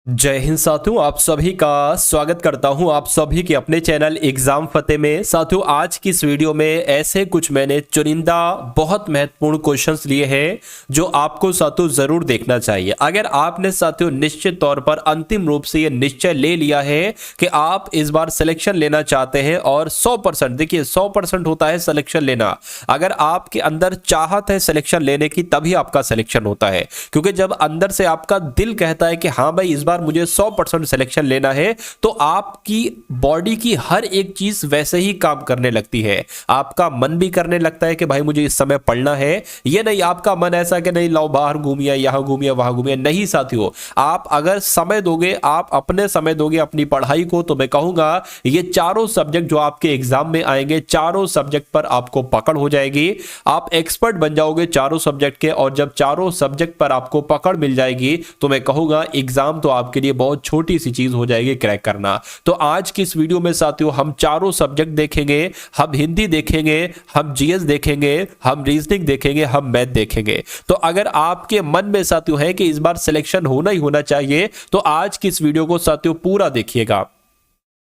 जय हिंद साथियों, आप सभी का स्वागत करता हूं आप सभी के अपने चैनल एग्जाम फतेह में। साथियों, आज की इस वीडियो में ऐसे कुछ मैंने चुनिंदा बहुत महत्वपूर्ण क्वेश्चंस लिए हैं जो आपको साथियों जरूर देखना चाहिए। अगर आपने साथियों निश्चित तौर पर अंतिम रूप से ये निश्चय ले लिया है कि आप इस बार सिलेक्शन लेना चाहते हैं और 100% देखिए 100% होता है सिलेक्शन लेना। अगर आपके अंदर चाहत है सिलेक्शन लेने की तभी आपका सिलेक्शन होता है, क्योंकि जब अंदर से आपका दिल कहता है कि हाँ भाई इस बार मुझे 100% सिलेक्शन लेना है तो आपकी बॉडी की हर एक चीज वैसे ही काम करने लगती है। आपका मन भी करने लगता है कि भाई मुझे इस समय पढ़ना है। ये नहीं आपका मन ऐसा कि नहीं लाओ बाहर घूमिए, यहां घूमिए, वहां घूमिए। नहीं साथियों, आप अगर समय दोगे, आप अपने समय दोगे अपनी पढ़ाई को, तो मैं कहूंगा ये चारों सब्जेक्ट जो आपके एग्जाम में आएंगे, चारों सब्जेक्ट पर आपको पकड़ हो जाएगी। आप एक्सपर्ट बन जाओगे चारों सब्जेक्ट के, और जब चारों सब्जेक्ट पर आपको पकड़ मिल जाएगी तो मैं कहूंगा एग्जाम तो आपके लिए बहुत छोटी सी चीज हो जाएगी क्रैक करना। तो आज की इस वीडियो में साथियों हम चारों सब्जेक्ट देखेंगे। हम हिंदी देखेंगे, हम जीएस देखेंगे, हम रीजनिंग देखेंगे, हम मैथ देखेंगे। तो अगर आपके मन में साथियों है कि इस बार सिलेक्शन होना ही होना चाहिए तो आज की इस वीडियो को साथियों पूरा देखिएगा,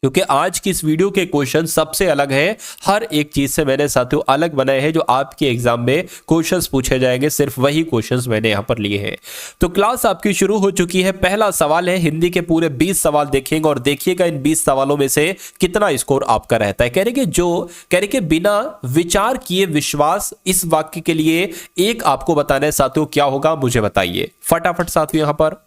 क्योंकि आज की इस वीडियो के क्वेश्चन सबसे अलग है। हर एक चीज से मैंने साथियों अलग बनाए हैं जो आपके एग्जाम में क्वेश्चंस पूछे जाएंगे, सिर्फ वही क्वेश्चंस मैंने यहां पर लिए हैं। तो क्लास आपकी शुरू हो चुकी है। पहला सवाल है, हिंदी के पूरे 20 सवाल देखेंगे और देखिएगा इन 20 सवालों में से कितना स्कोर आपका रहता है। कह रहे कि बिना विचार किए विश्वास, इस वाक्य के लिए एक आपको बताना है साथियों, क्या होगा मुझे बताइए फटाफट साथियों। यहां पर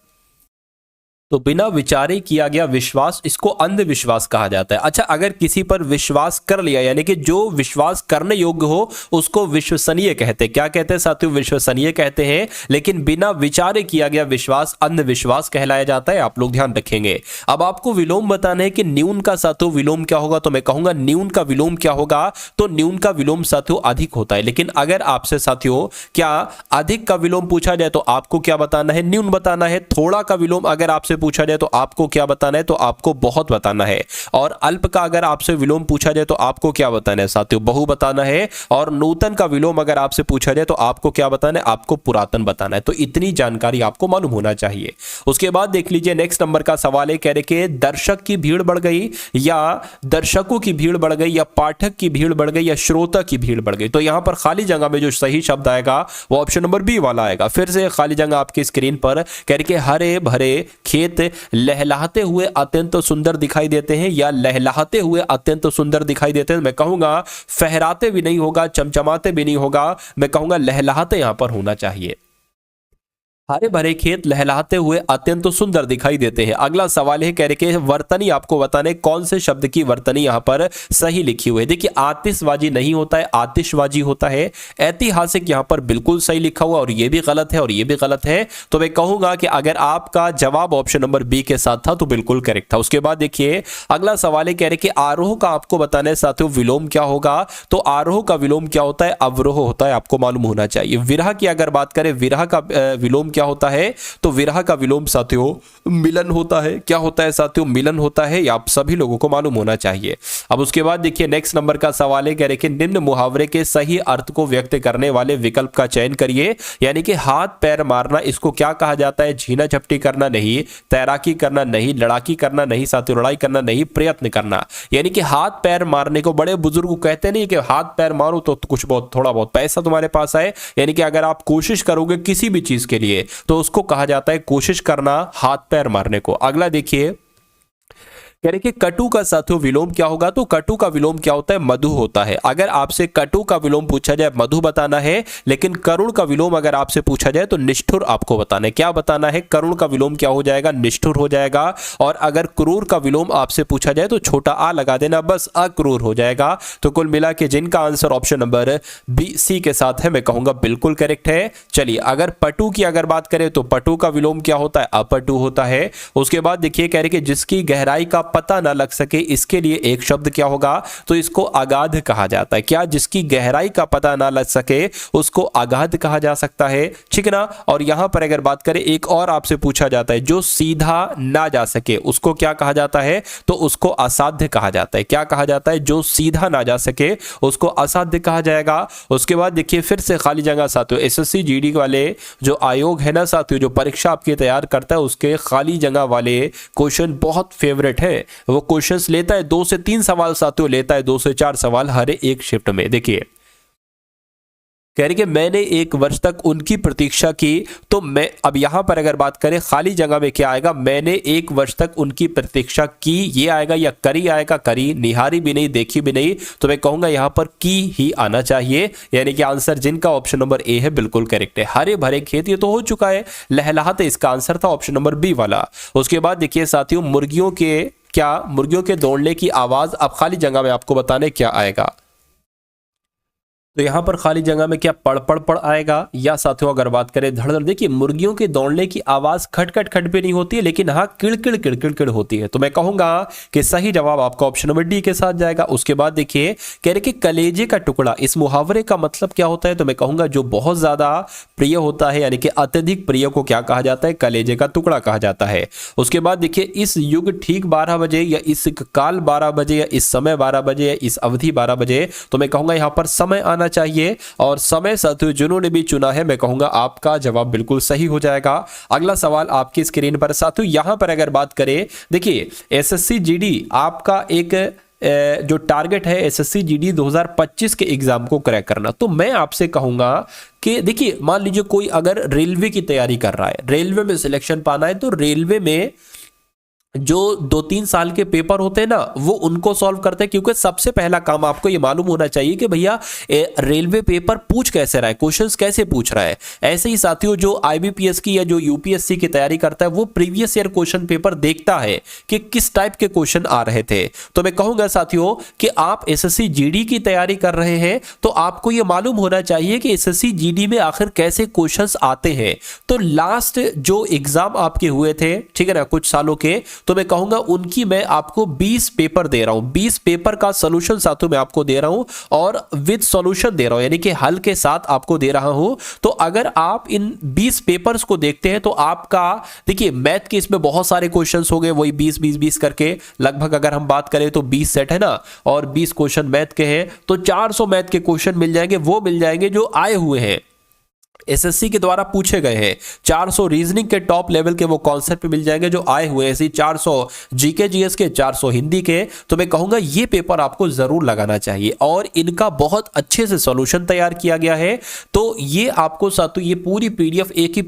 तो बिना विचारे किया गया विश्वास, इसको अंधविश्वास कहा जाता है। अच्छा, अगर किसी पर विश्वास कर लिया, यानी कि जो विश्वास करने योग्य हो उसको विश्वसनीय कहते हैं। क्या कहते हैं साथियों? विश्वसनीय कहते हैं। लेकिन बिना विचारे किया गया विश्वास अंधविश्वास कहलाया जाता है। आप लोग ध्यान रखेंगे। अब आपको विलोम बताना है कि न्यून का साथियों विलोम क्या होगा। तो मैं कहूंगा न्यून का विलोम क्या होगा, तो न्यून का विलोम साथियों अधिक होता है। लेकिन अगर आपसे साथियों क्या अधिक का विलोम पूछा जाए तो आपको क्या बताना है? न्यून बताना है। थोड़ा का विलोम अगर आपसे पूछा जाए तो आपको क्या बताना है? तो आपको बहुत बताना है। और अल्प का अगर आपसे विलोम पूछा जाए तो आपको क्या बताना है साथियों? बहु बताना है। और नूतन का विलोम अगर आपसे पूछा जाए तो आपको क्या बताना है? आपको पुरातन बताना है। तो इतनी जानकारी आपको मालूम होना चाहिए। उसके बाद देख लीजिए नेक्स्ट नंबर का सवाल है, कह रहे कि दर्शक की भीड़ बढ़ गई, या दर्शकों की भीड़ बढ़ गई, या पाठक की भीड़ बढ़ गई, या श्रोता की भीड़ बढ़ गई। तो यहां पर खाली जगह में जो सही शब्द आएगा वो ऑप्शन नंबर बी वाला आएगा। फिर से खाली जगह आपकी स्क्रीन पर, कह रहे कि हरे भरे खेत लहलहाते हुए अत्यंत सुंदर दिखाई देते हैं, या लहलहाते हुए अत्यंत सुंदर दिखाई देते हैं। मैं कहूंगा फहराते भी नहीं होगा, चमचमाते भी नहीं होगा, मैं कहूंगा लहलहाते यहां पर होना चाहिए। हरे भरे खेत लहलहाते हुए अत्यंत सुंदर दिखाई देते हैं। अगला सवाल है, कह रहे कि वर्तनी आपको बताने कौन से शब्द की वर्तनी यहां पर सही लिखी हुई है। देखिए आतिशबाजी नहीं होता है, आतिशबाजी होता है। ऐतिहासिक यहां पर बिल्कुल सही लिखा हुआ, और यह भी गलत है और यह भी गलत है। तो मैं कहूंगा कि अगर आपका जवाब ऑप्शन नंबर बी के साथ था तो बिल्कुल करेक्ट था। उसके बाद देखिए अगला सवाल है, कह रहे कि आरोह का आपको बताना है साथियों विलोम क्या होगा। तो आरोह का विलोम क्या होता है? अवरोह होता है, आपको मालूम होना चाहिए। विरह की अगर बात करें, विरह का विलोम क्या होता है? तो विरह का विलोम साथियों मिलन होता है। क्या होता है साथियों? मिलन होता है। आप सभी लोगों को मालूम होना चाहिए। अब उसके बाद देखिए नेक्स्ट नंबर का सवाल है, कह रहे कि निम्न मुहावरे के सही अर्थ को व्यक्त करने वाले विकल्प का चयन करिए। यानी कि हाथ पैर मारना, इसको क्या कहा जाता है? झीना झपटी करना नहीं, तैराकी करना नहीं, लड़ाकी करना नहीं साथियों, लड़ाई करना नहीं, प्रयत्न करना। यानी कि हाथ पैर मारने को बड़े बुजुर्ग कहते नहीं कि हाथ पैर मारो तो कुछ बहुत थोड़ा बहुत पैसा तुम्हारे पास आए। यानी कि अगर आप कोशिश करोगे किसी भी चीज के लिए तो उसको कहा जाता है कोशिश करना, हाथ पैर मारने को। अगला देखिए, कह रहे कि कटु का साथियों विलोम क्या होगा। तो कटु का विलोम क्या होता है? मधु होता है। अगर आपसे कटु का विलोम पूछा जाए मधु बताना है, लेकिन करुण का विलोम अगर आपसे पूछा जाए तो निष्ठुर आपको बताना है। क्या बताना है? करुण का विलोम क्या हो जाएगा? निष्ठुर हो जाएगा। और अगर क्रूर का विलोम आपसे पूछा जाए तो छोटा आ लगा देना, बस अक्रूर हो जाएगा। तो कुल मिला के जिनका answer option number B C के साथ है, मैं कहूंगा बिल्कुल करेक्ट है। चलिए अगर पटु की अगर बात करें तो पटु का विलोम क्या होता है? अपटु होता है। उसके बाद देखिए कह रहे कि जिसकी गहराई का पता ना लग सके इसके लिए एक शब्द क्या होगा, तो इसको अगाध कहा जाता है। क्या? जिसकी गहराई का पता ना लग सके उसको अगाध कहा जा सकता है, ठीक है ना। और यहां पर अगर बात करें, एक और आपसे पूछा जाता है, जो सीधा ना जा सके उसको क्या कहा जाता है, तो उसको असाध्य कहा जाता है। क्या कहा जाता है? जो सीधा ना जा सके उसको असाध्य कहा जाएगा। उसके बाद देखिए फिर से खाली जगह साथियों, एसएससी जीडी वाले जो आयोग है ना साथियों, जो परीक्षा आपकी तैयार करता है, उसके खाली जगह वाले क्वेश्चन बहुत फेवरेट है। वो क्वेश्चंस लेता है 2 से 3 सवाल साथियों, लेता है 2 से 4 सवाल हर एक शिफ्ट में। देखिए कह रही कि मैंने 1 वर्ष तक उनकी प्रतीक्षा की, तो मैं अब यहां पर अगर बात करें खाली जगह में क्या आएगा, मैंने 1 वर्ष तक उनकी प्रतीक्षा की, ये आएगा या करी आएगा? करी, निहारी भी नहीं, देखी भी नहीं, तो मैं कहूंगा यहां पर की ही आना चाहिए। यानी कि आंसर जिनका ऑप्शन नंबर ए है बिल्कुल करेक्ट है। हरे भरे खेत ये तो हो चुका है, लहलहाते इसका आंसर था ऑप्शन नंबर बी वाला। उसके बाद देखिए साथियों, मुर्गियों के दौड़ने की आवाज, अब खाली जगह में आपको बताने क्या आएगा, तो यहां पर खाली जगह में क्या पड़ पड़ पड़ आएगा, या साथियों अगर बात करें धड़ धड़। देखिए मुर्गियों के दौड़ने की आवाज खट खट खट पे नहीं होती है, लेकिन हाँ किड़किड़ किड़किड़ किड़ होती है। तो मैं कहूंगा कि सही जवाब आपका ऑप्शन नंबर डी के साथ जाएगा। उसके बाद देखिए कह रहे कि कलेजे का टुकड़ा, इस मुहावरे का मतलब क्या होता है, तो मैं कहूंगा जो बहुत ज्यादा प्रिय होता है, यानी कि अत्यधिक प्रिय को क्या कहा जाता है, कलेजे का टुकड़ा कहा जाता है। उसके बाद देखिए इस युग ठीक 12 बजे, या इस काल 12 बजे, या इस समय 12 बजे, या इस अवधि 12 बजे, तो मैं कहूंगा यहां पर समय आना चाहिए। और समय साथियों जिन्होंने भी चुना है, मैं कहूंगा आपका जवाब बिल्कुल सही हो जाएगा। अगला सवाल आपकी स्क्रीन पर साथियों, यहां पर अगर बात करें, देखिए एसएससी जीडी आपका एक जो टारगेट है एसएससी जीडी 2025 के एग्जाम को क्रैक करना। तो मैं आपसे कहूंगा कि देखिए मान लीजिए कोई अगर रेलवे की तैयारी कर रहा है, रेलवे में सिलेक्शन पाना है, तो रेलवे में जो 2-3 साल के पेपर होते हैं ना, वो उनको सॉल्व करते हैं। क्योंकि सबसे पहला काम आपको ये मालूम होना चाहिए कि भैया रेलवे पेपर पूछ कैसे रहा है, क्वेश्चंस कैसे पूछ रहा है। ऐसे ही साथियों जो आईबीपीएस की या जो यूपीएससी की तैयारी करता है, वो प्रीवियस ईयर क्वेश्चन पेपर देखता है कि किस टाइप के क्वेश्चन आ रहे थे। तो मैं कहूंगा साथियों कि आप एसएससी जीडी की तैयारी कर रहे हैं, तो आपको ये मालूम होना चाहिए कि एसएससी जीडी में आखिर कैसे क्वेश्चंस आते हैं। तो लास्ट जो एग्जाम आपके हुए थे, ठीक है ना, कुछ सालों के, तो मैं कहूंगा उनकी मैं आपको 20 पेपर दे रहा हूं, 20 पेपर का सॉल्यूशन साथियों मैं आपको दे रहा हूं, और विद सॉल्यूशन दे रहा हूं, यानी कि हल के साथ आपको दे रहा हूं। तो अगर आप इन 20 पेपर्स को देखते हैं, तो आपका देखिए मैथ के इसमें बहुत सारे क्वेश्चंस हो गए, वही 20-20-20 करके लगभग अगर हम बात करें तो 20 सेट है ना, और 20 क्वेश्चन मैथ के हैं, तो 400 मैथ के क्वेश्चन मिल जाएंगे। वो मिल जाएंगे जो आए हुए हैं, एसएससी के द्वारा पूछे गए हैं। 400 रीजनिंग के टॉप लेवल के वो कॉन्सेप्ट मिल जाएंगे जो आए हुए हैं, 400 जीके जीएस के, 400 हिंदी के। तो मैं कहूंगा ये पेपर आपको जरूर लगाना चाहिए, और इनका बहुत अच्छे से सॉल्यूशन तैयार किया गया है। तो ये आपको साथियों ये पूरी पीडीएफ, एक ही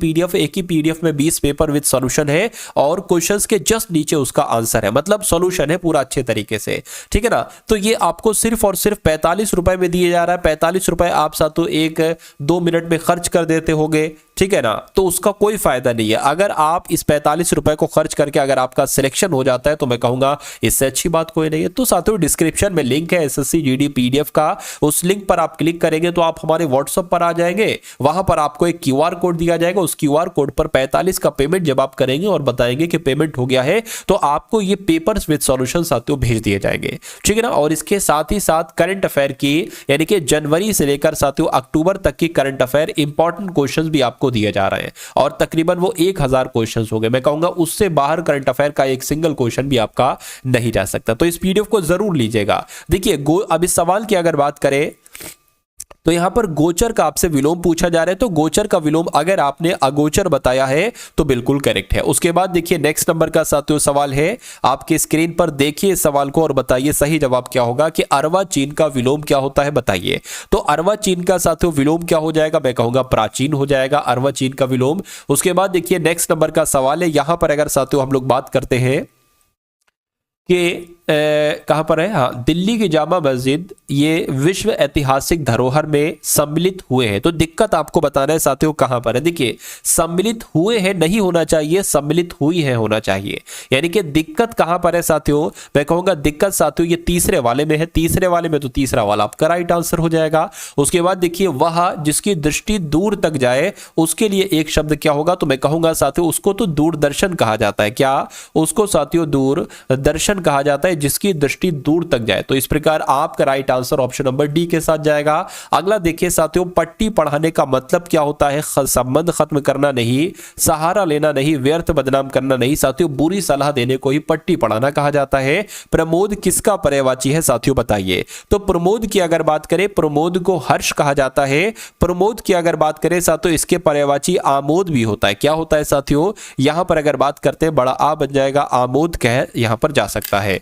पीडीएफ में 20 पेपर विद सॉल्यूशन है, और क्वेश्चंस के जस्ट नीचे उसका आंसर है, मतलब सॉल्यूशन है पूरा अच्छे तरीके से, ठीक है ना। तो ये आपको सिर्फ और सिर्फ 45 रुपए में दिए जा रहा है। 45 रुपए आप साथियों 1-2 मिनट में खर्च कर देते होगे, ठीक है ना, तो उसका कोई फायदा नहीं है। अगर आप इस 45 रुपए को खर्च करके अगर आपका सिलेक्शन हो जाता है, तो मैं कहूंगा इससे अच्छी बात कोई नहीं है। तो साथियों डिस्क्रिप्शन में लिंक है एसएससी जीडी पीडीएफ का, उस लिंक पर आप क्लिक करेंगे तो आप हमारे व्हाट्सएप पर आ जाएंगे। वहां पर आपको एक क्यूआर कोड दिया जाएगा, उस क्यूआर कोड पर 45 का पेमेंट जब आप करेंगे और बताएंगे कि पेमेंट हो गया है, तो आपको ये पेपर्स विद सॉल्यूशन साथियों भेज दिए जाएंगे, ठीक है ना। और इसके साथ ही साथ करंट अफेयर की, यानी कि जनवरी से लेकर साथियों अक्टूबर तक की करंट अफेयर इंपॉर्टेंट क्वेश्चंस भी आपको दिए जा रहे हैं, और तकरीबन वो 1000 क्वेश्चंस हो गए। मैं कहूंगा उससे बाहर करंट अफेयर का एक सिंगल क्वेश्चन भी आपका नहीं जा सकता। तो इस पीडीएफ को जरूर लीजिएगा। देखिए अब इस सवाल की अगर बात करें, तो यहां पर गोचर का आपसे विलोम पूछा जा रहा है, तो गोचर का विलोम अगर आपने अगोचर बताया है तो बिल्कुल करेक्ट है। उसके बाद देखिए नेक्स्ट नंबर का साथियों सवाल है, आपके स्क्रीन पर देखिए इस सवाल को और बताइए सही जवाब क्या होगा कि अर्वाचीन का विलोम क्या होता है, बताइए। तो अर्वाचीन का साथियों विलोम क्या हो जाएगा, मैं कहूंगा प्राचीन हो जाएगा अर्वाचीन का विलोम। उसके बाद देखिए नेक्स्ट नंबर का सवाल है, यहां पर अगर साथियों हम लोग बात करते हैं कि कहाँ पर है, हाँ, दिल्ली की जामा मस्जिद ये विश्व ऐतिहासिक धरोहर में सम्मिलित हुए हैं। तो दिक्कत आपको बताना है साथियों कहाँ पर है। देखिए, सम्मिलित हुए हैं नहीं होना चाहिए, सम्मिलित हुई है होना चाहिए। यानी कि दिक्कत कहाँ पर है साथियों, मैं कहूँगा दिक्कत साथियों ये तीसरे वाले में है। तीसरे वाले में तो तीसरा वाला आपका राइट आंसर हो जाएगा। उसके बाद देखिए, वह जिसकी दृष्टि दूर तक जाए उसके लिए एक शब्द क्या होगा, तो मैं कहूँगा साथियों उसको तो दूरदर्शन कहा जाता है। क्या, उसको साथियों दूरदर्शन कहा जाता है जिसकी दृष्टि दूर तक जाए। तो इस प्रकार आपका right answer option number D के साथ जाएगा। अगला देखिए साथियों, पट्टी पढ़ाने का मतलब क्या होता है, संबंध खत्म करना नहीं, सहारा लेना नहीं, व्यर्थ बदनाम करना नहीं साथियों, बुरी सलाह देने को ही पट्टी पढ़ाना कहा जाता है। प्रमोद किसका पर्यायवाची है साथियों बताइए। तो प्रमोद की अगर बात करें, प्रमोद को हर्ष कहा जाता है। प्रमोद की अगर बात करें साथियों, इसके पर्यायवाची आमोद भी होता है। क्या होता है साथियों, यहां पर अगर बात करते हैं बड़ा आ बन जाएगा, आमोद कह यहां पर जा सकता है।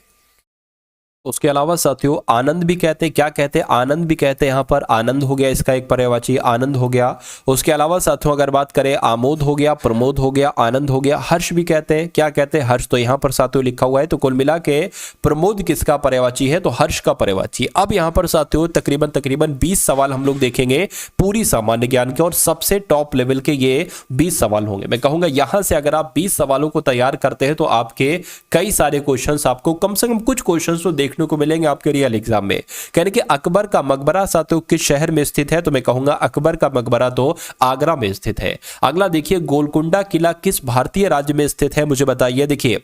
उसके अलावा साथियों आनंद भी कहते हैं, क्या कहते हैं, आनंद भी कहते हैं। यहाँ पर आनंद हो गया, इसका एक पर्यायवाची आनंद हो गया। उसके अलावा साथियों अगर बात करें, आमोद हो गया, प्रमोद हो गया, आनंद हो गया, हर्ष भी कहते हैं। क्या कहते हैं, हर्ष। तो यहाँ पर साथियों लिखा हुआ है। तो कुल मिला के प्रमोद किसका पर्यायवाची है, तो हर्ष का पर्यायवाची। अब यहाँ पर साथियों तकरीबन 20 सवाल हम लोग देखेंगे पूरी सामान्य ज्ञान के, और सबसे टॉप लेवल के ये 20 सवाल होंगे। मैं कहूंगा यहां से अगर आप 20 सवालों को तैयार करते हैं तो आपके कई सारे क्वेश्चंस, आपको कम से कम कुछ क्वेश्चंस तो देखने को मिलेंगे आपके रियल एग्जाम में। कहने कि अकबर का मकबरा साथियों किस शहर में स्थित है, तो मैं कहूंगा अकबर का मकबरा तो आगरा में स्थित है। अगला देखिए, गोलकुंडा किला किस भारतीय राज्य में स्थित है, मुझे बताइए। देखिए,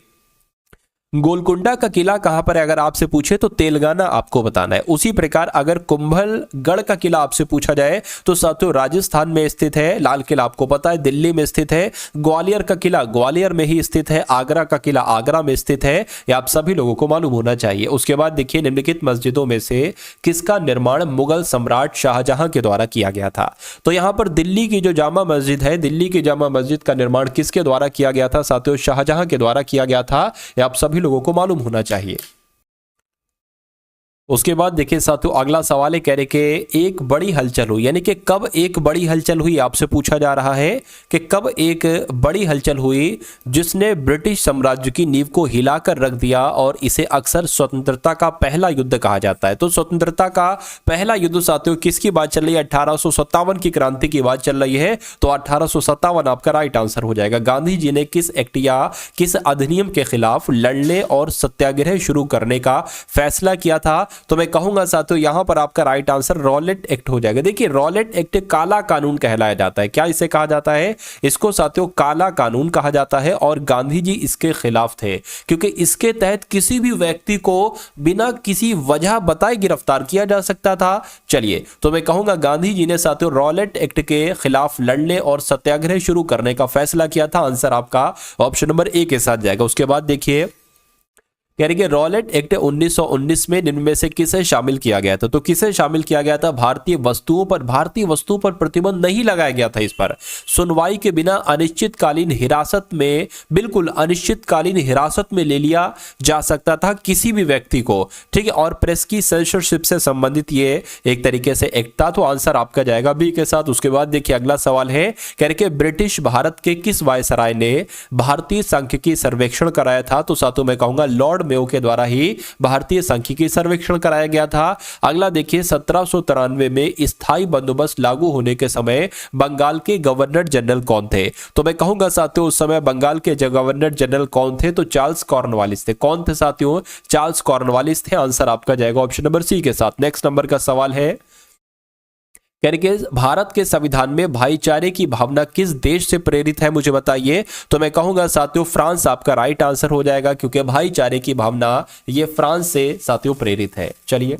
गोलकुंडा का किला कहां पर है अगर आपसे पूछे तो तेलंगाना आपको बताना है। उसी प्रकार अगर कुंभलगढ़ का किला आपसे पूछा जाए तो साथियों राजस्थान में स्थित है। लाल किला आपको पता है दिल्ली में स्थित है। ग्वालियर का किला ग्वालियर में ही स्थित है। आगरा का किला आगरा में स्थित है। यह आप सभी लोगों को मालूम होना चाहिए। उसके बाद देखिए, निम्नलिखित मस्जिदों में से किसका निर्माण मुगल सम्राट शाहजहां के द्वारा किया गया था। तो यहां पर दिल्ली की जो जामा मस्जिद है, दिल्ली की जामा मस्जिद का निर्माण किसके द्वारा किया गया था साथियों, शाहजहां के द्वारा किया गया था। यह आप सभी लोगों को मालूम होना चाहिए। उसके बाद देखिए साथियों अगला सवाल है, कह रहे कि एक बड़ी हलचल हुई, यानी कि कब एक बड़ी हलचल हुई आपसे पूछा जा रहा है कि कब एक बड़ी हलचल हुई जिसने ब्रिटिश साम्राज्य की नींव को हिलाकर रख दिया, और इसे अक्सर स्वतंत्रता का पहला युद्ध कहा जाता है। तो स्वतंत्रता का पहला युद्ध साथियों किसकी बात चल रही है, 1857 की क्रांति की बात चल रही है। तो 1857 आपका राइट आंसर हो जाएगा। गांधी जी ने किस एक्ट या किस अधिनियम के खिलाफ लड़ने और सत्याग्रह शुरू करने का फैसला किया था, तो मैं कहूंगा साथियों यहां पर आपका राइट आंसर रॉलेट एक्ट हो जाएगा। देखिए, रॉलेट एक्ट काला कानून कहलाया जाता है। क्या इसे कहा जाता है, इसको साथियों काला कानून कहा जाता है, और गांधी जी इसके खिलाफ थे क्योंकि इसके तहत किसी भी व्यक्ति को बिना किसी वजह बताए गिरफ्तार किया जा सकता था। चलिए, तो मैं कहूंगा गांधी जी ने साथियों रॉलेट एक्ट के खिलाफ लड़ने और सत्याग्रह शुरू करने का फैसला किया था। आंसर आपका ऑप्शन नंबर ए के साथ जाएगा। उसके बाद देखिए, कह रही कि रॉलेट एक्ट 1919 में निम्न में से किसे शामिल किया गया था। तो किसे शामिल किया गया था, भारतीय वस्तुओं पर प्रतिबंध नहीं लगाया गया था। इस पर सुनवाई के बिना अनिश्चितकालीन हिरासत में, बिल्कुल अनिश्चितकालीन हिरासत में ले लिया जा सकता था किसी भी व्यक्ति को, ठीक है। और प्रेस की सेंसरशिप से संबंधित ये एक तरीके से एक्ट था। तो आंसर आपका जाएगा बी के साथ। उसके बाद देखिए अगला सवाल है, कह रहे कि ब्रिटिश भारत के किस वायसराय ने भारतीय सांख्यिकी सर्वेक्षण कराया था। तो साथियों मैं कहूंगा लॉर्ड मेयो के द्वारा ही भारतीय सांख्यिकी सर्वेक्षण कराया गया था। अगला देखिए, 1793 में स्थायी बंदोबस्त लागू होने के समय बंगाल के गवर्नर जनरल कौन थे। तो मैं कहूंगा साथियों उस समय बंगाल के गवर्नर जनरल कौन थे, तो चार्ल्स कॉर्नवालिस थे। कौन थे साथियों, चार्ल्स कॉर्नवालिस थे। आंसर आपका जाएगा ऑप्शन नंबर सी के साथ। नेक्स्ट नंबर का सवाल है, यानी भारत के संविधान में भाईचारे की भावना किस देश से प्रेरित है, मुझे बताइए। तो मैं कहूंगा साथियों फ्रांस आपका राइट आंसर हो जाएगा, क्योंकि भाईचारे की भावना ये फ्रांस से साथियों प्रेरित है। चलिए,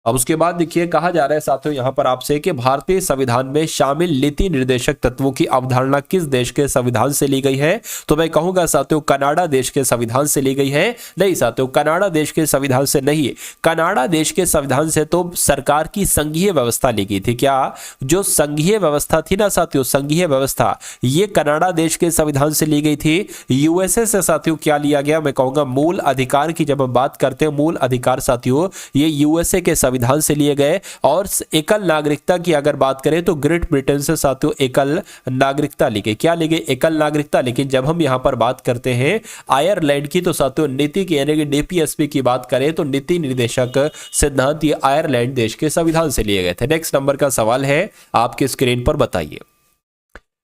अब उसके बाद देखिए कहा जा रहा है साथियों यहां पर आपसे कि भारतीय संविधान में शामिल नीति निर्देशक तत्वों की अवधारणा किस देश के संविधान से ली गई है। तो मैं कहूंगा साथियों कनाडा देश के संविधान से ली गई है। नहीं साथियों, कनाडा देश के संविधान से नहीं, कनाडा देश के संविधान से तो सरकार की संघीय व्यवस्था ली गई थी। क्या, जो संघीय व्यवस्था थी ना साथियों, संघीय व्यवस्था ये कनाडा देश के संविधान से ली गई थी। यूएसए से साथियों क्या लिया गया, मैं कहूंगा मूल अधिकार की जब हम बात करते हैं, मूल अधिकार साथियों ये यूएसए के संविधान से लिए गए। और एकल नागरिकता की अगर बात करें तो ग्रेट ब्रिटेन से साथियों एकल नागरिकता ली गई। क्या ली गई? एकल नागरिकता। लेकिन जब हम यहां पर बात करते हैं आयरलैंड की तो साथियों नीति की यानी कि डीपीएसपी की बात करें तो नीति निर्देशक सिद्धांत ये आयरलैंड देश के संविधान से लिए गए थे। नेक्स्ट नंबर का सवाल है आपके स्क्रीन पर, बताइए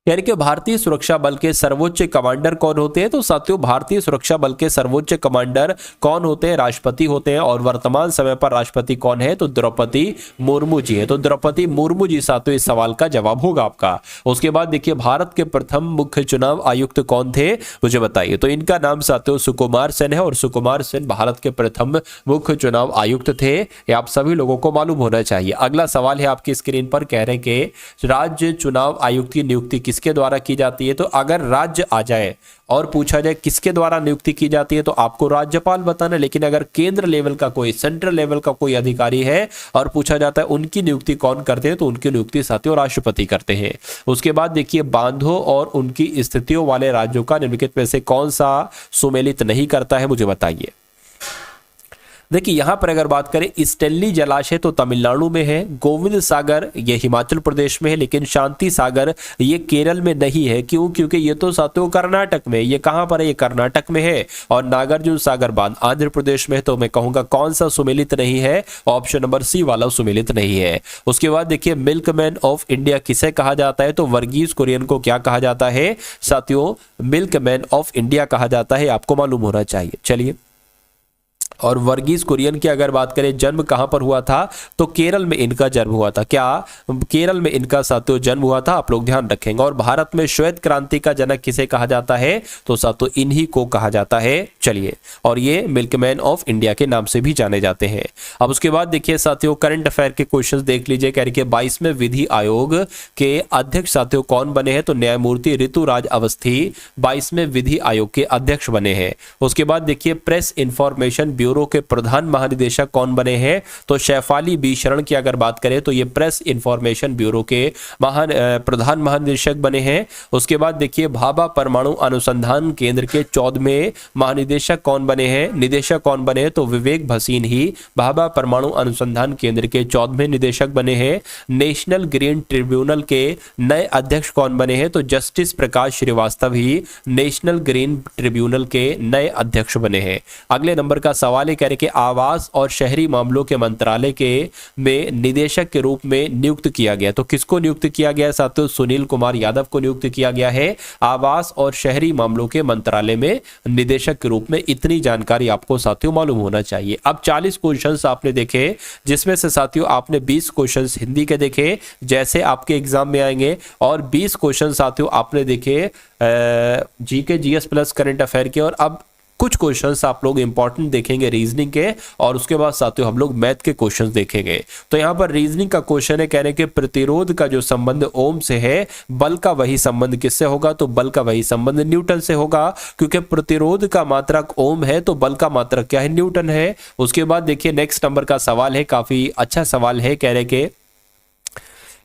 यानी कि भारतीय सुरक्षा बल के सर्वोच्च कमांडर कौन होते हैं? तो साथियों भारतीय सुरक्षा बल के सर्वोच्च कमांडर कौन होते हैं? राष्ट्रपति होते हैं। और वर्तमान समय पर राष्ट्रपति कौन है? तो द्रौपदी मुर्मू जी है। तो द्रौपदी मुर्मू जी साथियों इस सवाल का जवाब होगा आपका। उसके बाद देखिए भारत के प्रथम मुख्य चुनाव आयुक्त कौन थे, मुझे बताइए। तो इनका नाम साथियों सुकुमार सेन है। और सुकुमार सेन भारत के प्रथम मुख्य चुनाव आयुक्त थे। ये आप सभी लोगों को मालूम होना चाहिए। अगला सवाल है आपकी स्क्रीन पर, कह रहे हैं कि राज्य चुनाव आयुक्त की नियुक्ति किसके द्वारा की जाती है? तो अगर राज्य आ जाए और पूछा जाए किसके द्वारा नियुक्ति की जाती है तो आपको राज्यपाल बताना। लेकिन अगर केंद्र लेवल का कोई, सेंट्रल लेवल का कोई अधिकारी है और पूछा जाता है उनकी नियुक्ति कौन करते हैं तो उनकी नियुक्ति साथियों राष्ट्रपति करते हैं। उसके बाद देखिए बांधों और उनकी स्थितियों वाले राज्यों का निम्नलिखित में से कौन सा सुमेलित नहीं करता है, मुझे बताइए। देखिए यहां पर अगर बात करें स्टेनली जलाशय तो तमिलनाडु में है, गोविंद सागर ये हिमाचल प्रदेश में है, लेकिन शांति सागर ये केरल में नहीं है। क्यों? क्योंकि ये तो साथियों कर्नाटक में। ये कहां पर है? ये कर्नाटक में है। और नागार्जुन सागर बांध आंध्र प्रदेश में है। तो मैं कहूंगा कौन सा सुमेलित नहीं है? ऑप्शन नंबर सी वाला सुमेलित नहीं है। उसके बाद देखिए मिल्कमैन ऑफ इंडिया किसे कहा जाता है? तो वर्गीज कुरियन को क्या कहा जाता है साथियों? मिल्कमैन ऑफ इंडिया कहा जाता है, आपको मालूम होना चाहिए। चलिए, और वर्गीज कुरियन की अगर बात करें जन्म कहां पर हुआ था तो केरल में इनका जन्म हुआ था। क्या? केरल में इनका साथियों जन्म हुआ था, आप लोग ध्यान रखेंगे। और भारत में श्वेत क्रांति का जनक किसे कहा जाता है? तो साथियों इन्हीं को कहा जाता है। चलिए, और ये मिल्कमैन ऑफ इंडिया के नाम से भी जाने जाते हैं। अब उसके बाद देखिए साथियों करंट अफेयर के क्वेश्चन देख लीजिए। कह रहे 22वें विधि आयोग के अध्यक्ष साथियों कौन बने हैं? तो न्यायमूर्ति ऋतुराज अवस्थी 22वें विधि आयोग के अध्यक्ष बने हैं। उसके बाद देखिए प्रेस इंफॉर्मेशन ब्यूरो के प्रधान महानिदेशक कौन बने हैं? तो शैफाली बी शरण की अगर बात करें तो ये प्रेस इंफॉर्मेशन ब्यूरो के प्रधान महानिदेशक बने हैं। उसके बाद देखिए भाभा परमाणु अनुसंधान केंद्र के 14वें महानिदेशक कौन बने हैं? निदेशक कौन बने हैं? तो विवेक भसीन ही भाभा परमाणु अनुसंधान केंद्र के 14वें निदेशक बने हैं। नेशनल ग्रीन ट्रिब्यूनल के नए अध्यक्ष कौन बने हैं? तो जस्टिस प्रकाश श्रीवास्तव ही नेशनल ग्रीन ट्रिब्यूनल के नए अध्यक्ष बने हैं। अगले नंबर का सवाल कह रहे कि आवास और शहरी मामलों के मंत्रालय के में निदेशक के रूप में नियुक्त किया गया। तो किसको नियुक्त किया गया साथियों? सुनील कुमार यादव को नियुक्त किया गया है आवास और शहरी मामलों के मंत्रालय में निदेशक के रूप में। इतनी जानकारी आपको साथियों मालूम होना चाहिए। अब 40 क्वेश्चंस आपने देखे, जिसमें से साथियों आपने 20 क्वेश्चंस हिंदी के देखे जैसे आपके एग्जाम में आएंगे, और 20 क्वेश्चन साथियों आपने देखे GK GS plus current affair के। और अब कुछ क्वेश्चंस आप लोग इंपॉर्टेंट देखेंगे रीजनिंग के, और उसके बाद साथियों हम लोग मैथ के क्वेश्चंस देखेंगे। तो यहाँ पर रीजनिंग का क्वेश्चन है, कहने के प्रतिरोध का जो संबंध ओम से है, बल का वही संबंध किससे होगा? तो बल का वही संबंध न्यूटन से होगा, क्योंकि प्रतिरोध का मात्रक ओम है तो बल का मात्रक क्या है? न्यूटन है। उसके बाद देखिए नेक्स्ट नंबर का सवाल है, काफी अच्छा सवाल है। कह रहे के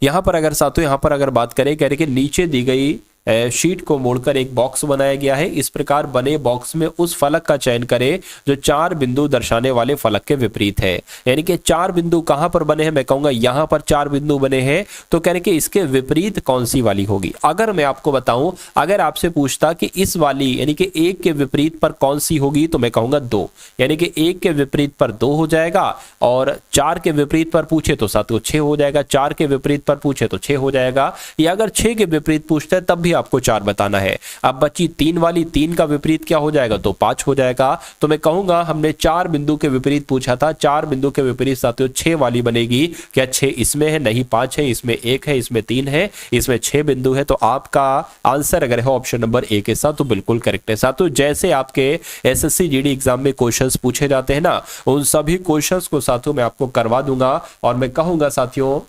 यहाँ पर अगर साथियों यहाँ पर अगर बात करें, कह रहे कि नीचे दी गई शीट को मोड़कर एक बॉक्स बनाया गया है। इस प्रकार बने बॉक्स में उस फलक का चयन करें जो 4 बिंदु दर्शाने वाले फलक के विपरीत है। यानी कि 4 बिंदु कहां पर बने हैं? मैं कहूंगा यहां पर 4 बिंदु बने हैं। तो कह रहे कि इसके विपरीत कौन सी वाली होगी? अगर मैं आपको बताऊं, अगर आपसे पूछता कि इस वाली यानी कि 1 के विपरीत पर कौन सी होगी, तो मैं कहूंगा 2। यानी कि 1 के विपरीत पर 2 हो जाएगा, और 4 के विपरीत पर पूछे तो साथियों 6 हो जाएगा, 4 के विपरीत पर पूछे तो 6 हो जाएगा। या अगर 6 के विपरीत पूछते हैं तब भी आपको 4 बताना है। अब बची 3 वाली, 3 का विपरीत क्या हो जाएगा? तो 5 हो जाएगा। तो मैं कहूंगा हमने 4 बिंदु के विपरीत पूछा था, 4 बिंदु के विपरीत साथियों 6 वाली बनेगी। क्या 6 इसमें है? नहीं, 5 है, इसमें 1 है, इसमें 3 है, इसमें 6 बिंदु है। तो आपका आंसर अगर है ऑप्शन नंबर ए के साथ तो बिल्कुल करेक्ट है साथियों। जैसे आपके एसएससी जीडी एग्जाम में क्वेश्चंस पूछे जाते हैं ना, उन सभी क्वेश्चंस को साथियों मैं आपको करवा दूंगा। और मैं कहूंगा साथियों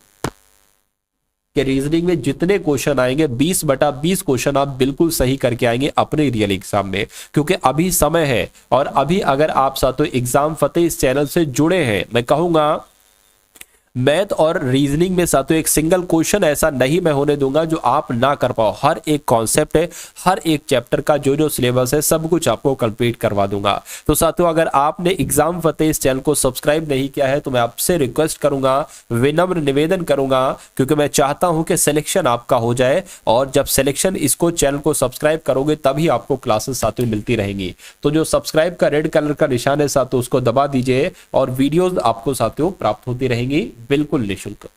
कि रीजनिंग में जितने क्वेश्चन आएंगे 20/20 क्वेश्चन आप बिल्कुल सही करके आएंगे अपने रियल एग्जाम में, क्योंकि अभी समय है। और अभी अगर आप साथियों एग्जाम फतेह इस चैनल से जुड़े हैं, मैं कहूंगा मैथ और रीजनिंग में साथियों एक सिंगल क्वेश्चन ऐसा नहीं मैं होने दूंगा जो आप ना कर पाओ। हर एक कॉन्सेप्ट है, हर एक चैप्टर का जो जो सिलेबस है सब कुछ आपको कंप्लीट करवा दूंगा। तो साथियों अगर आपने एग्जाम फतेह इस चैनल को सब्सक्राइब नहीं किया है तो मैं आपसे रिक्वेस्ट करूंगा, विनम्र निवेदन करूंगा, क्योंकि मैं चाहता हूं कि सिलेक्शन आपका हो जाए, और जब सिलेक्शन इसको चैनल को सब्सक्राइब करोगे तभी आपको क्लासेस साथियों मिलती रहेंगी। तो जो सब्सक्राइब का रेड कलर का निशान है साथियों उसको दबा दीजिए और वीडियोस आपको साथियों प्राप्त होती रहेंगी बिल्कुल निःशुल्क।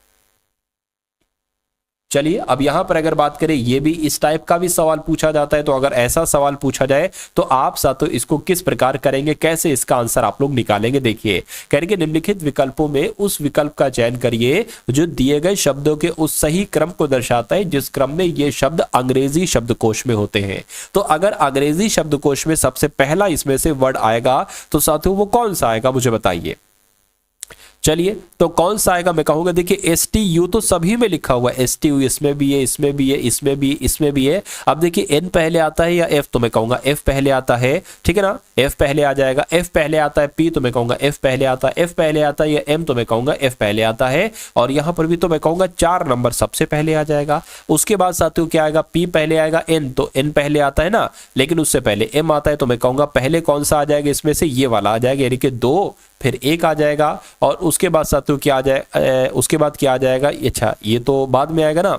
चलिए अब यहां पर अगर बात करें, ये भी इस टाइप का भी सवाल पूछा जाता है, तो अगर ऐसा सवाल पूछा जाए तो आप साथियों इसको किस प्रकार करेंगे, कैसे इसका आंसर आप लोग निकालेंगे। देखिए करेंगे निम्नलिखित विकल्पों में उस विकल्प का चयन करिए जो दिए गए शब्दों के उस सही क्रम को दर्शाता है जिस क्रम में ये शब्द अंग्रेजी शब्दकोश में होते हैं। तो अगर अंग्रेजी शब्दकोश में सबसे पहला इसमें से वर्ड आएगा तो साथियों वो कौन सा आएगा मुझे बताइए। चलिए तो कौन सा आएगा, मैं कहूंगा देखिए STU तो सभी में लिखा हुआ है, STU इसमें भी है, इसमें भी है, इसमें भी, इसमें भी है। अब देखिए N पहले आता है या F, तो मैं कहूंगा F पहले आता है, ठीक है ना, F पहले आ जाएगा। F पहले आता है P, तो मैं कहूंगा F पहले आता है। F पहले आता है या M, तो मैं कहूंगा F पहले आता है। और यहां पर भी तो मैं कहूंगा 4 नंबर सबसे पहले आ जाएगा। उसके बाद साथियों क्या आएगा, P पहले आएगा, N तो N पहले आता है ना, लेकिन उससे पहले M आता है, तो मैं कहूंगा पहले कौन सा आ जाएगा इसमें से, ये वाला आ जाएगा, यानी कि 2 फिर 1 आ जाएगा। और उसके बाद साथियों क्या आ जाए, उसके बाद क्या आ जाएगा, अच्छा ये तो बाद में आएगा ना,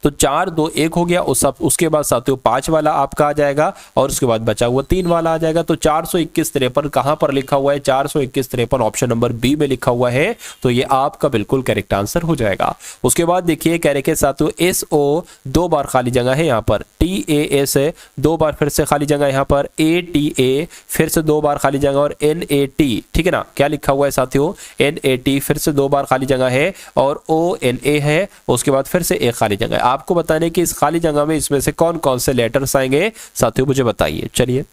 तो 4 2 1 हो गया। उसके बाद साथियों 5 वाला आपका आ जाएगा और उसके बाद बचा हुआ 3 वाला आ जाएगा। तो 421 53 कहां पर लिखा हुआ है, 421 53 ऑप्शन नंबर बी में लिखा हुआ है, तो ये आपका बिल्कुल करेक्ट आंसर हो जाएगा। उसके बाद देखिए कह रहे के साथियों SO 2 बार खाली जगह है, यहाँ पर TAS है 2 बार फिर से खाली जगह, यहाँ पर ATA फिर से 2 बार खाली जगह, और NAT, ठीक है ना, क्या लिखा हुआ है साथियों NAT फिर से 2 बार खाली जगह है, और ONA है, उसके बाद फिर से 1 खाली जगह है। आपको बताने कि इस खाली जगह में इसमें से कौन कौन से लेटर्स आएंगे साथियों मुझे बताइए। चलिए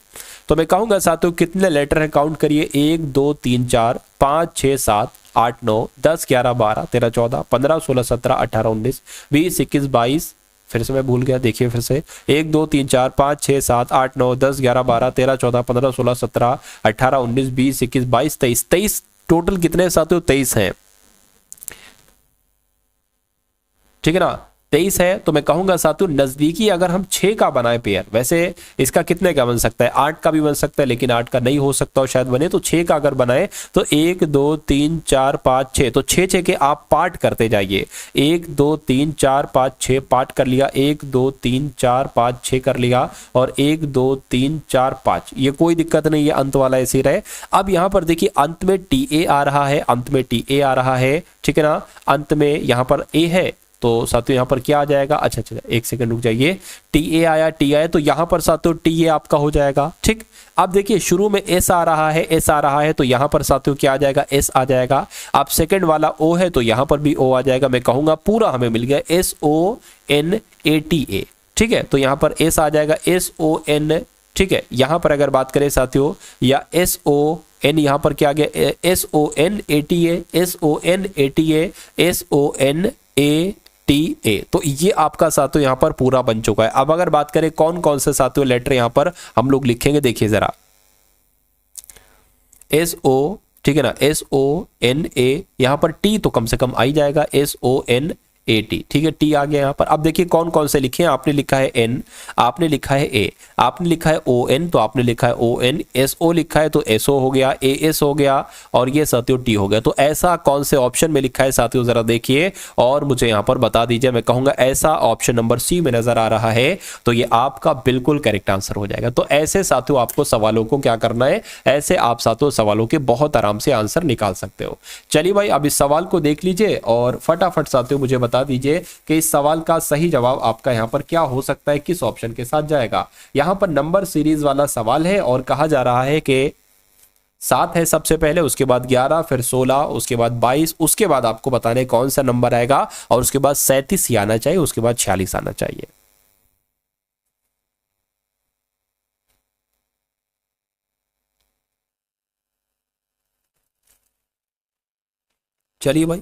तो मैं कहूंगा साथियों कितने लेटर हैं, काउंट करिए, 1 2 3 4 5 6 7 8 9 10 11 12 13 14 15 16 17 18 19 20 21 22, फिर से मैं भूल गया, देखिए फिर से 1 2 3 4 5 6 7 8 9 10 11 12 13 14 15 16 17 18 19 20 21 22 23, 23 टोटल कितने साथियों 23 हैं, ठीक है ना, 23 है। तो मैं कहूंगा साथियों नजदीकी अगर हम 6 का बनाए पेयर, वैसे इसका कितने का बन सकता है, 8 का भी बन सकता है, लेकिन 8 का नहीं हो सकता और शायद बने, तो 6 का अगर बनाए तो 1 2 3 4 5 6, तो 6 6 के आप पार्ट करते जाइए, 1 2 3 4 5 6 पार्ट कर लिया, 1 2 3 4 5 6 कर लिया, और 1 2 3 4 5, ये कोई दिक्कत नहीं है, अंत वाला ऐसे रहे। अब यहाँ पर देखिए अंत में TA आ रहा है, अंत में TA आ रहा है, ठीक है ना, अंत में यहाँ पर A है, तो साथियों यहाँ पर क्या आ जाएगा, अच्छा अच्छा एक सेकंड रुक जाइए, TA आया, T आया, तो यहाँ पर साथियों TA आपका हो जाएगा, ठीक। अब देखिए शुरू में S आ रहा है, S आ रहा है, तो यहाँ पर साथियों क्या आ जाएगा, S आ जाएगा। अब सेकंड वाला O है तो यहाँ पर भी O आ जाएगा। मैं कहूँगा पूरा हमें मिल गया SONATA, ठीक है, तो यहाँ पर S आ जाएगा SON, ठीक है। यहाँ पर अगर बात करें साथियों, या SON, यहाँ पर क्या आ गया SONATA, SONATA, SONATA, तो ये आपका साथियों यहाँ पर पूरा बन चुका है। अब अगर बात करें कौन कौन से साथियों लेटर यहाँ पर हम लोग लिखेंगे, देखिए जरा, SO, ठीक है ना, SONA, यहाँ पर T तो कम से कम आ ही जाएगा, SONAT, ठीक है, T आ गया यहाँ पर। अब देखिए कौन कौन से लिखे हैं, आपने लिखा है N, आपने लिखा है A, आपने लिखा है ON, तो आपने लिखा है ON, SO लिखा है तो SO हो गया, AS हो गया, और ये साथियों T हो गया। तो ऐसा कौन से ऑप्शन में लिखा है साथियों जरा देखिए और मुझे यहाँ पर बता दीजिए। मैं कहूँगा ऐसा ऑप्शन नंबर C में नजर आ रहा है, तो ये आपका बिल्कुल करेक्ट आंसर हो जाएगा। तो ऐसे साथियों आपको सवालों को क्या करना है, ऐसे आप साथियों सवालों के बहुत आराम से आंसर निकाल सकते हो। चलिए भाई अब इस सवाल को देख लीजिए और फटाफट साथियों मुझे बता दीजिए कि इस सवाल का सही जवाब आपका यहाँ पर क्या हो सकता है, किस ऑप्शन के साथ जाएगा। यहाँ पर नंबर सीरीज वाला सवाल है और कहा जा रहा है कि 7 है सबसे पहले, उसके बाद 11, फिर 16, उसके बाद 22, उसके बाद आपको बताने कौन सा नंबर आएगा, और उसके बाद 37 ही आना चाहिए, उसके बाद 46 आना चाहिए। चलिए भाई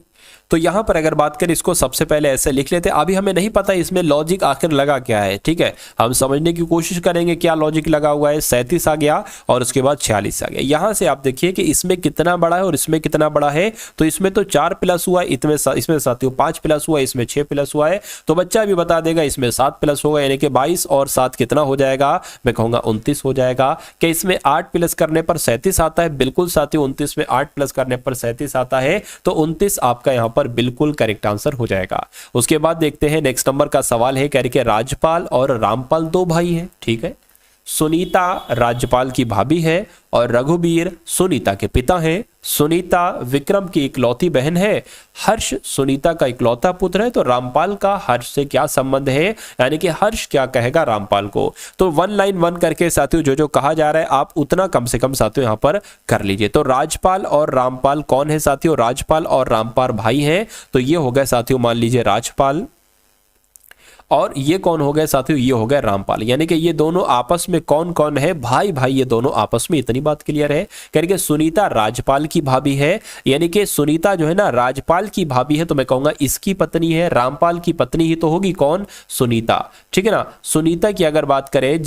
तो यहाँ पर अगर बात करें इसको सबसे पहले ऐसे लिख लेते हैं। अभी हमें नहीं पता इसमें लॉजिक आखिर लगा क्या है, ठीक है, हम समझने की कोशिश करेंगे क्या लॉजिक लगा हुआ है। 37 आ गया और उसके बाद 46 आ गया। यहाँ से आप देखिए कि इसमें कितना बड़ा है और इसमें कितना बड़ा है। तो इसमें तो 4 प्लस हुआ, इसमें साथियों 5 प्लस हुआ, इसमें 6 प्लस हुआ है। तो बच्चा भी बता देगा इसमें 7 प्लस होगा, यानी कि 22 और 7 कितना हो जाएगा, मैं कहूंगा 29 हो जाएगा। क्या इसमें 8 प्लस करने पर 37 आता है? बिल्कुल साथियों, 29 में 8 प्लस करने पर 37 आता है। तो 29 आपका यहाँ पर बिल्कुल करेक्ट आंसर हो जाएगा। उसके बाद देखते हैं नेक्स्ट नंबर का सवाल है, कह रहे कि राजपाल और रामपाल 2 भाई हैं, ठीक है। सुनीता राजपाल की भाभी है और रघुबीर सुनीता के पिता हैं। सुनीता विक्रम की इकलौती बहन है। हर्ष सुनीता का इकलौता पुत्र है। तो रामपाल का हर्ष से क्या संबंध है, यानी कि हर्ष क्या कहेगा रामपाल को। तो 1 लाइन 1 करके साथियों जो जो कहा जा रहा है आप उतना कम से कम साथियों यहां पर कर लीजिए। तो राजपाल और रामपाल कौन है साथियों? राजपाल और रामपाल भाई हैं। तो ये हो गए साथियों, मान लीजिए राजपाल, और ये कौन हो गए साथियों? ये हो गए रामपाल। यानी कि ये दोनों आपस में कौन कौन है? भाई भाई ये दोनों आपस में, इतनी बात क्लियर है। कह रहे सुनीता राजपाल की भाभी है, यानी कि सुनीता जो है ना राजपाल की भाभी है। तो मैं कहूंगा इसकी पत्नी है। रामपाल की पत्नी ही तो होगी कौन? सुनीता, ठीक है ना। सुनीता की अगर बात करें,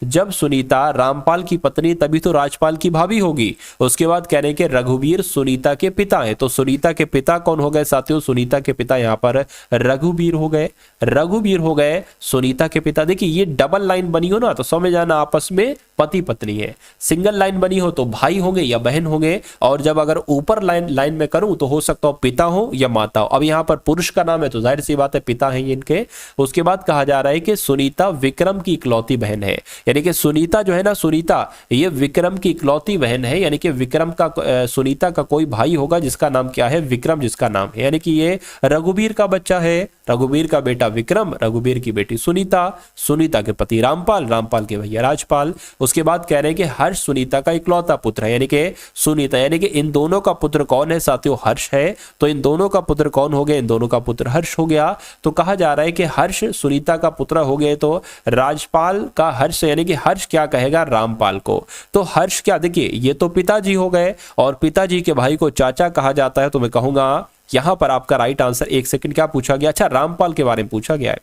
जब सुनीता रामपाल की पत्नी तभी तो राजपाल की भाभी होगी। उसके बाद कह रहे हैं कि रघुबीर सुनीता के पिता हैं। तो सुनीता के पिता कौन हो गए साथियों? सुनीता के पिता यहां पर रघुबीर हो गए। रघुबीर हो गए सुनीता के पिता। देखिए ये डबल लाइन बनी हो ना तो समझ जाना आपस में पति पत्नी है। सिंगल लाइन बनी हो तो भाई होंगे या बहन होंगे। और जब अगर ऊपर लाइन में करूं तो हो सकता हो पिता हो या माता हो। अब यहां पर पुरुष का नाम है तो जाहिर सी बात है पिता है इनके। उसके बाद कहा जा रहा है कि सुनीता विक्रम की इकलौती बहन है, यानी कि सुनीता जो है ना, सुनीता ये विक्रम की इकलौती बहन है। यानी कि विक्रम का सुनीता का कोई भाई होगा जिसका नाम क्या है? विक्रम जिसका नाम है। यानी कि ये रघुबीर का बच्चा है। रघुबीर का बेटा विक्रम, रघुबीर की बेटी सुनीता, सुनीता के पति रामपाल, रामपाल के भैया राजपाल। उसके बाद कह रहे हैं कि हर्ष सुनीता का इकलौता पुत्र है, यानी कि सुनीता, यानी कि इन दोनों का पुत्र कौन है साथियों? हर्ष है। तो इन दोनों का पुत्र कौन हो गया? इन दोनों का पुत्र हर्ष हो गया। तो कहा जा रहा है कि हर्ष सुनीता का पुत्र हो गए। तो राजपाल का हर्ष, यानी कि हर्ष क्या कहेगा? रामपाल को। तो हर्ष क्या, देखिए ये तो पिताजी हो गए और पिताजी के भाई को चाचा कहा जाता है। तो मैं कहूंगा यहां पर आपका राइट आंसर, 1 सेकंड, क्या पूछा गया? अच्छा रामपाल के बारे में पूछा गया है।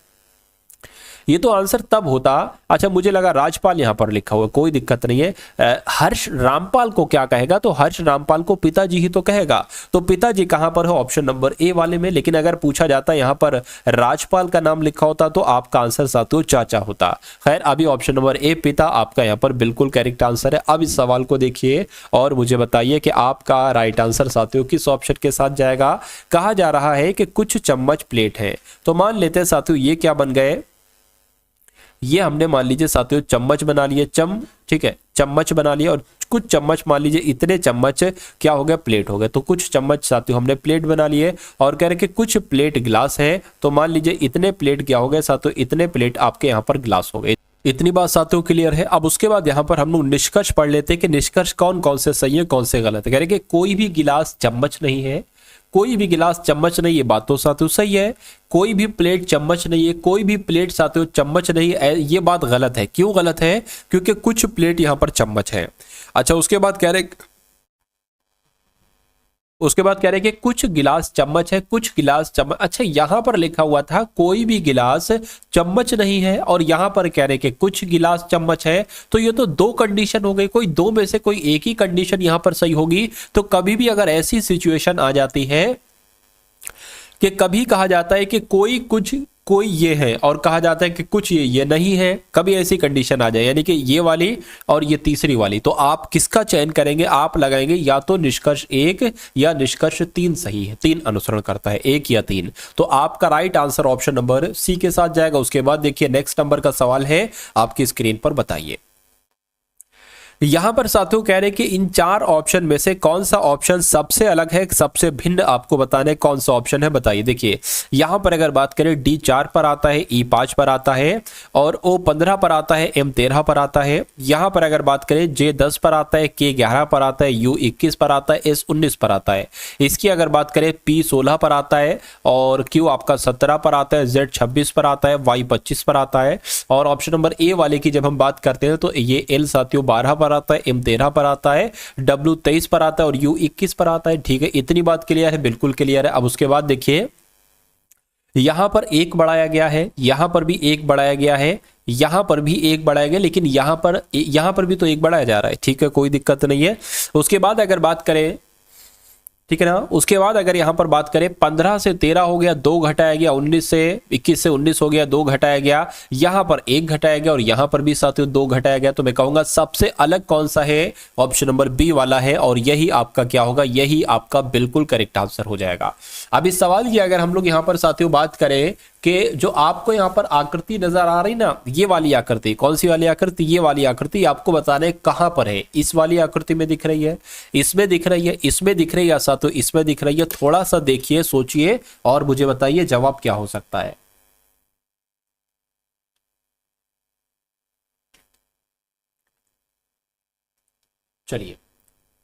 ये तो आंसर तब होता, अच्छा मुझे लगा राजपाल यहां पर लिखा हुआ, कोई दिक्कत नहीं है। हर्ष रामपाल को क्या कहेगा? तो हर्ष रामपाल को पिताजी ही तो कहेगा। तो पिताजी कहां पर हो? ऑप्शन नंबर ए वाले में। लेकिन अगर पूछा जाता यहां पर राजपाल का नाम लिखा होता तो आपका आंसर साथियों चाचा होता। खैर अभी ऑप्शन नंबर ए पिता आपका यहां पर बिल्कुल करेक्ट आंसर है। अब इस सवाल को देखिए और मुझे बताइए कि आपका राइट आंसर साथियों किस ऑप्शन के साथ जाएगा। कहा जा रहा है कि कुछ चम्मच प्लेट है। तो मान लेते हैं साथियों ये क्या बन गए, ये हमने मान लीजिए साथियों चम्मच बना लिए, ठीक है, चम्मच बना लिए। और कुछ चम्मच मान लीजिए इतने चम्मच क्या हो गया? प्लेट हो गए। तो कुछ चम्मच साथियों हमने प्लेट बना लिए। और कह रहे कि कुछ प्लेट गिलास है। तो मान लीजिए इतने प्लेट क्या हो गए साथियों? इतने प्लेट आपके यहाँ पर गिलास हो गए। इतनी बात साथियों क्लियर है। अब उसके बाद यहाँ पर हम लोग निष्कर्ष पढ़ लेते हैं कि निष्कर्ष कौन कौन से सही है कौन से गलत है। कह रहे कि कोई भी गिलास चम्मच नहीं है, कोई भी गिलास चम्मच नहीं, ये बात तो साथियों सही है। कोई भी प्लेट चम्मच नहीं है, कोई भी प्लेट साथियों चम्मच नहीं है, ये बात गलत है। क्यों गलत है? क्योंकि कुछ प्लेट यहां पर चम्मच है। अच्छा उसके बाद कह रहे कि कुछ गिलास चम्मच है, कुछ गिलास चम्मच। अच्छा यहां पर लिखा हुआ था कोई भी गिलास चम्मच नहीं है और यहां पर कह रहे कि कुछ गिलास चम्मच है। तो ये तो 2 कंडीशन हो गई, कोई 2 में से कोई एक ही कंडीशन यहां पर सही होगी। तो कभी भी अगर ऐसी सिचुएशन आ जाती है कि कभी कहा जाता है कि कोई ये है और कहा जाता है कि कुछ ये नहीं है, कभी ऐसी कंडीशन आ जाए, यानी कि ये वाली और ये तीसरी वाली, तो आप किसका चयन करेंगे? आप लगाएंगे या तो निष्कर्ष 1 या निष्कर्ष 3 सही है, 3 अनुसरण करता है, 1 या 3। तो आपका right answer option number C के साथ जाएगा। उसके बाद देखिए नेक्स्ट नंबर का सवाल है, आपकी स्क्रीन पर बताइए। यहां पर साथियों कह रहे कि इन 4 ऑप्शन में से कौन सा ऑप्शन सबसे अलग है, सबसे भिन्न, आपको बताने कौन सा ऑप्शन है, बताइए। देखिए यहां पर अगर बात करें डी 4 पर आता है, ई 5 पर आता है और ओ 15 पर आता है, एम 13 पर आता है। यहां पर अगर बात करें जे 10 पर आता है, के 11 पर आता है, यू 21 पर आता है, एस 19 पर आता है। इसकी अगर बात करें पी 16 पर आता है और क्यू आपका 17 पर आता है, जेड 26 पर आता है, वाई 25 पर आता है। और ऑप्शन नंबर ए वाले की जब हम बात करते हैं तो ये एल साथियों 12 पर पर आता है, M 13 पर आता है, W 23 पर आता है और U 21 पर आता है। ठीक है, इतनी बात क्लियर है, बिल्कुल क्लियर है। अब उसके बाद देखिए यहां पर एक बढ़ाया गया है, यहां पर भी एक बढ़ाया गया है, यहां पर भी एक बढ़ाया गया, लेकिन यहां पर भी तो एक बढ़ाया जा रहा है। ठीक है, कोई दिक्कत नहीं है। उसके बाद अगर बात करें, ठीक है ना, उसके बाद अगर यहां पर बात करें 15 से 13 हो गया, 2 घटाया गया, 21 से 19 हो गया, 2 घटाया गया, यहां पर 1 घटाया गया और यहां पर भी साथियों 2 घटाया गया। तो मैं कहूंगा सबसे अलग कौन सा है, ऑप्शन नंबर बी वाला है और यही आपका क्या होगा, यही आपका बिल्कुल करेक्ट आंसर हो जाएगा। अब इस सवाल की अगर हम लोग यहां पर साथियों बात करें कि जो आपको यहां पर आकृति नजर आ रही ना, ये वाली आकृति, कौन सी वाली आकृति, ये वाली आकृति, आपको बताना है कहां पर है। इस वाली आकृति में दिख रही है, इसमें दिख रही है, इसमें दिख रही है साथियों, इसमें दिख रही है। थोड़ा सा देखिए, सोचिए और मुझे बताइए जवाब क्या हो सकता है। चलिए,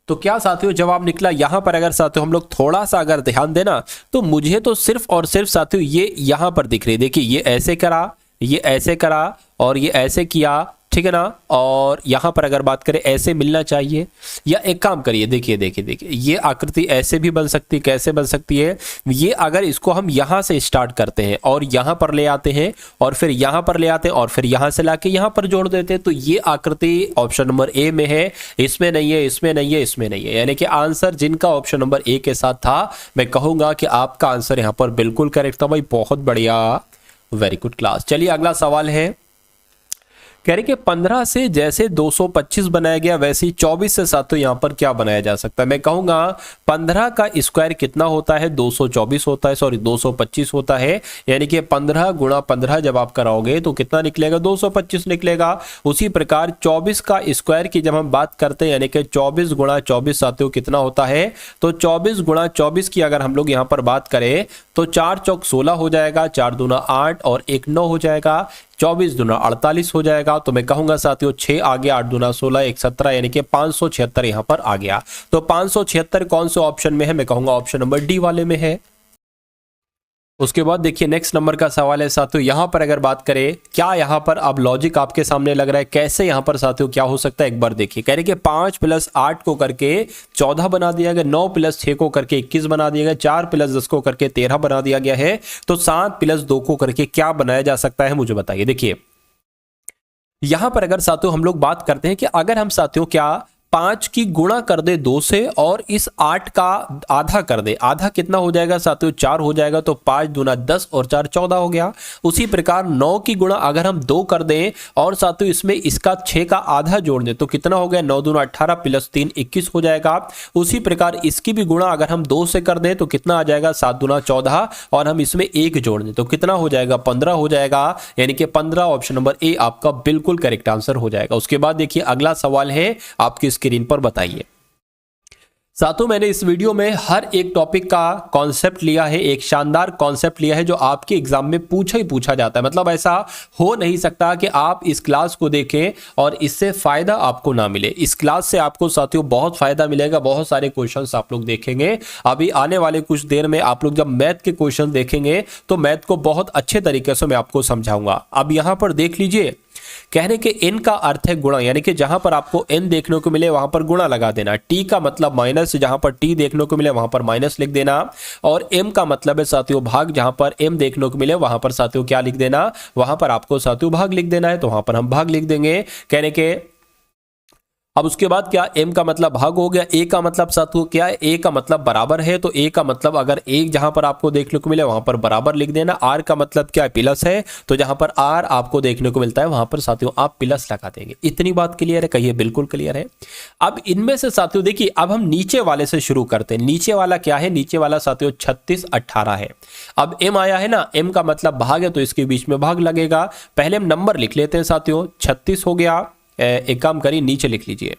तो क्या साथियों जवाब निकला यहां पर। अगर साथियों हम लोग थोड़ा सा अगर ध्यान देना तो मुझे तो सिर्फ और सिर्फ साथियों ये यहां पर दिख रही है। देखिए ये ऐसे करा, ये ऐसे करा और ये ऐसे किया, ठीक है ना। और यहां पर अगर बात करें ऐसे मिलना चाहिए, या एक काम करिए, देखिए देखिए देखिए ये आकृति ऐसे भी बन सकती है। कैसे बन सकती है ये, अगर इसको हम यहां से स्टार्ट करते हैं और यहां पर ले आते हैं और फिर यहां पर ले आते हैं और फिर यहां से लाके यहां पर जोड़ देते हैं, तो ये आकृति ऑप्शन नंबर ए में है, इसमें नहीं है, इसमें नहीं है, इसमें नहीं है। यानी कि आंसर जिनका ऑप्शन नंबर ए के साथ था, मैं कहूंगा कि आपका आंसर यहां पर बिल्कुल करेक्ट था भाई, बहुत बढ़िया, वेरी गुड क्लास। चलिए अगला सवाल है, कह रहे कि 15 से जैसे 225 बनाया गया वैसे ही 24 से साथियों यहां पर क्या बनाया जा सकता है। मैं कहूंगा 15 का स्क्वायर कितना होता है, 224 होता है, सॉरी 225 होता है। यानी कि 15 गुणा 15 जब आप कराओगे तो कितना निकलेगा, 225 निकलेगा। उसी प्रकार 24 का स्क्वायर की जब हम बात करते हैं, यानी कि 24 गुणा 24 साथियों कितना होता है, तो 24 गुणा 24 की अगर हम लोग यहां पर बात करें तो 4 चौक 16 हो जाएगा, 4 दूना 8 और 1 9 हो जाएगा, 24 दूना 48 हो जाएगा। तो मैं कहूंगा साथियों 6 आ गया, 8 दूना 16, 1 17, यानी कि 576 यहां पर आ गया। तो 576 कौन से ऑप्शन में है, मैं कहूंगा ऑप्शन नंबर डी वाले में है। उसके बाद देखिए नेक्स्ट नंबर का सवाल है साथियों, यहां पर अगर बात करें, क्या यहां पर अब लॉजिक आपके सामने लग रहा है, कैसे यहां पर साथियों क्या हो सकता है, एक बार देखिए। कह रहे कि 5 + 8 को करके 14 बना दिया गया, 9 + 6 को करके 21 बना दिया गया, 4 + 10 को करके 13 बना दिया गया है। तो 7 + 2 को करके क्या बनाया जा सकता है, मुझे बताइए। देखिए यहां पर अगर साथियों हम लोग बात करते हैं कि अगर हम साथियों क्या 5 की गुणा कर दे 2 से और इस 8 का आधा कर दे, आधा कितना हो जाएगा साथियों, 4 हो जाएगा। तो 5 दूना 10 और 4 14 हो गया। उसी प्रकार 9 की गुणा अगर हम 2 कर दें और साथियों इसमें इसका 6 का आधा जोड़ दें तो कितना हो गया, 9 दूना 18 + 3 21 हो जाएगा। उसी प्रकार इसकी भी गुणा अगर हम 2 से कर दें तो कितना आ जाएगा, 7 दूना 14 और हम इसमें 1 जोड़ दें तो कितना हो जाएगा, 15 हो जाएगा। यानी कि 15 ऑप्शन नंबर ए आपका बिल्कुल करेक्ट आंसर हो जाएगा। उसके बाद देखिए अगला सवाल है आपकी स्क्रीन पर, बताइए साथियों मैंने इस वीडियो में हर एक टॉपिक का कॉन्सेप्ट लिया है, एक शानदार कॉन्सेप्ट लिया है जो आपके एग्जाम में पूछा ही पूछा जाता है। मतलब ऐसा हो नहीं सकता कि आप इस क्लास को देखें और इससे फायदा आपको ना मिले। इस क्लास से आपको साथियों बहुत फायदा मिलेगा, बहुत सारे क्वेश्चंस आप लोग देखेंगे। अभी आने वाले कुछ देर में आप लोग जब मैथ के क्वेश्चन देखेंगे तो मैथ को बहुत अच्छे तरीके से मैं आपको समझाऊंगा। अब यहां पर देख लीजिए, कहने के n का अर्थ है गुणा, यानी कि जहां पर आपको n देखने को मिले वहां पर गुणा लगा देना। t का मतलब माइनस, जहां पर t देखने को मिले वहां पर माइनस लिख देना। और m का मतलब है साथियों भाग, जहां पर m देखने को मिले वहां पर साथियों क्या लिख देना, वहां पर आपको साथियों भाग लिख देना है, तो वहां पर हम भाग लिख देंगे। कहने के अब उसके बाद क्या, m का मतलब भाग हो गया, a का मतलब साथियों क्या है, a का मतलब बराबर है, तो a का मतलब अगर एक जहां पर आपको देखने को मिले वहां पर बराबर लिख देना। r का मतलब क्या है, प्लस है, तो जहां पर r आपको देखने को मिलता है वहां पर साथियों आप प्लस लगा देंगे। इतनी बात क्लियर है, कहिए बिल्कुल क्लियर है। अब इनमें से साथियों देखिए, अब हम नीचे वाले से शुरू करते हैं। नीचे वाला क्या है, नीचे वाला साथियों 36 18 है। अब m आया है ना, m का मतलब भाग है तो इसके बीच में भाग लगेगा। पहले हम नंबर लिख लेते हैं साथियों, 36 हो गया, एक काम करिए नीचे लिख लीजिए,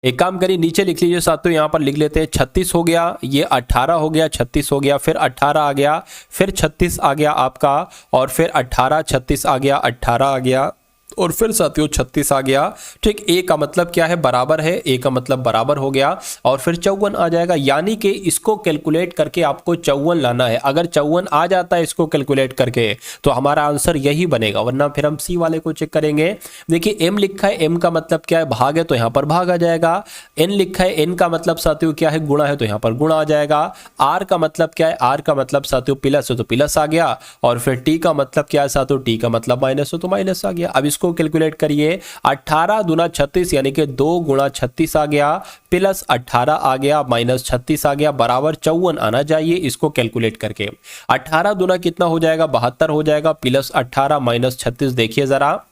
एक काम करिए नीचे लिख लीजिए साथियों, यहां पर लिख लेते हैं 36 हो गया, ये 18 हो गया, 36 हो गया, फिर 18 आ गया, फिर 36 आ गया आपका, और फिर 18 36 आ गया, 18 आ गया, और फिर साथियों 36 आ गया। ठीक, ए का मतलब क्या है, बराबर है, ए का मतलब बराबर हो गया और फिर 54 आ जाएगा। यानी कि इसको कैलकुलेट करके आपको 54 लाना है। अगर 54 आ जाता है इसको कैलकुलेट करके तो हमारा आंसर यही बनेगा, वरना फिर हम सी वाले को चेक करेंगे। देखिए एम लिखा है, एम का मतलब क्या है, भाग है, तो यहां पर भाग आ जाएगा। एन लिखा है, एन का मतलब साथियों क्या है, गुणा है, तो यहां पर गुणा आ जाएगा। आर का मतलब क्या है, आर का मतलब साथियों प्लस है, तो प्लस आ गया। और फिर टी का मतलब क्या है साथियों, टी का मतलब माइनस हो, तो माइनस आ गया। अब इसको कैलकुलेट करिए, 18 दूना 36 यानी कि 2 गुणा 36 आ गया, प्लस 18 आ गया, माइनस 36 आ गया, बराबर 54 आना चाहिए। इसको कैलकुलेट करके 18 दूना कितना हो जाएगा, 72 हो जाएगा, प्लस 18 माइनस 36, देखिए जरा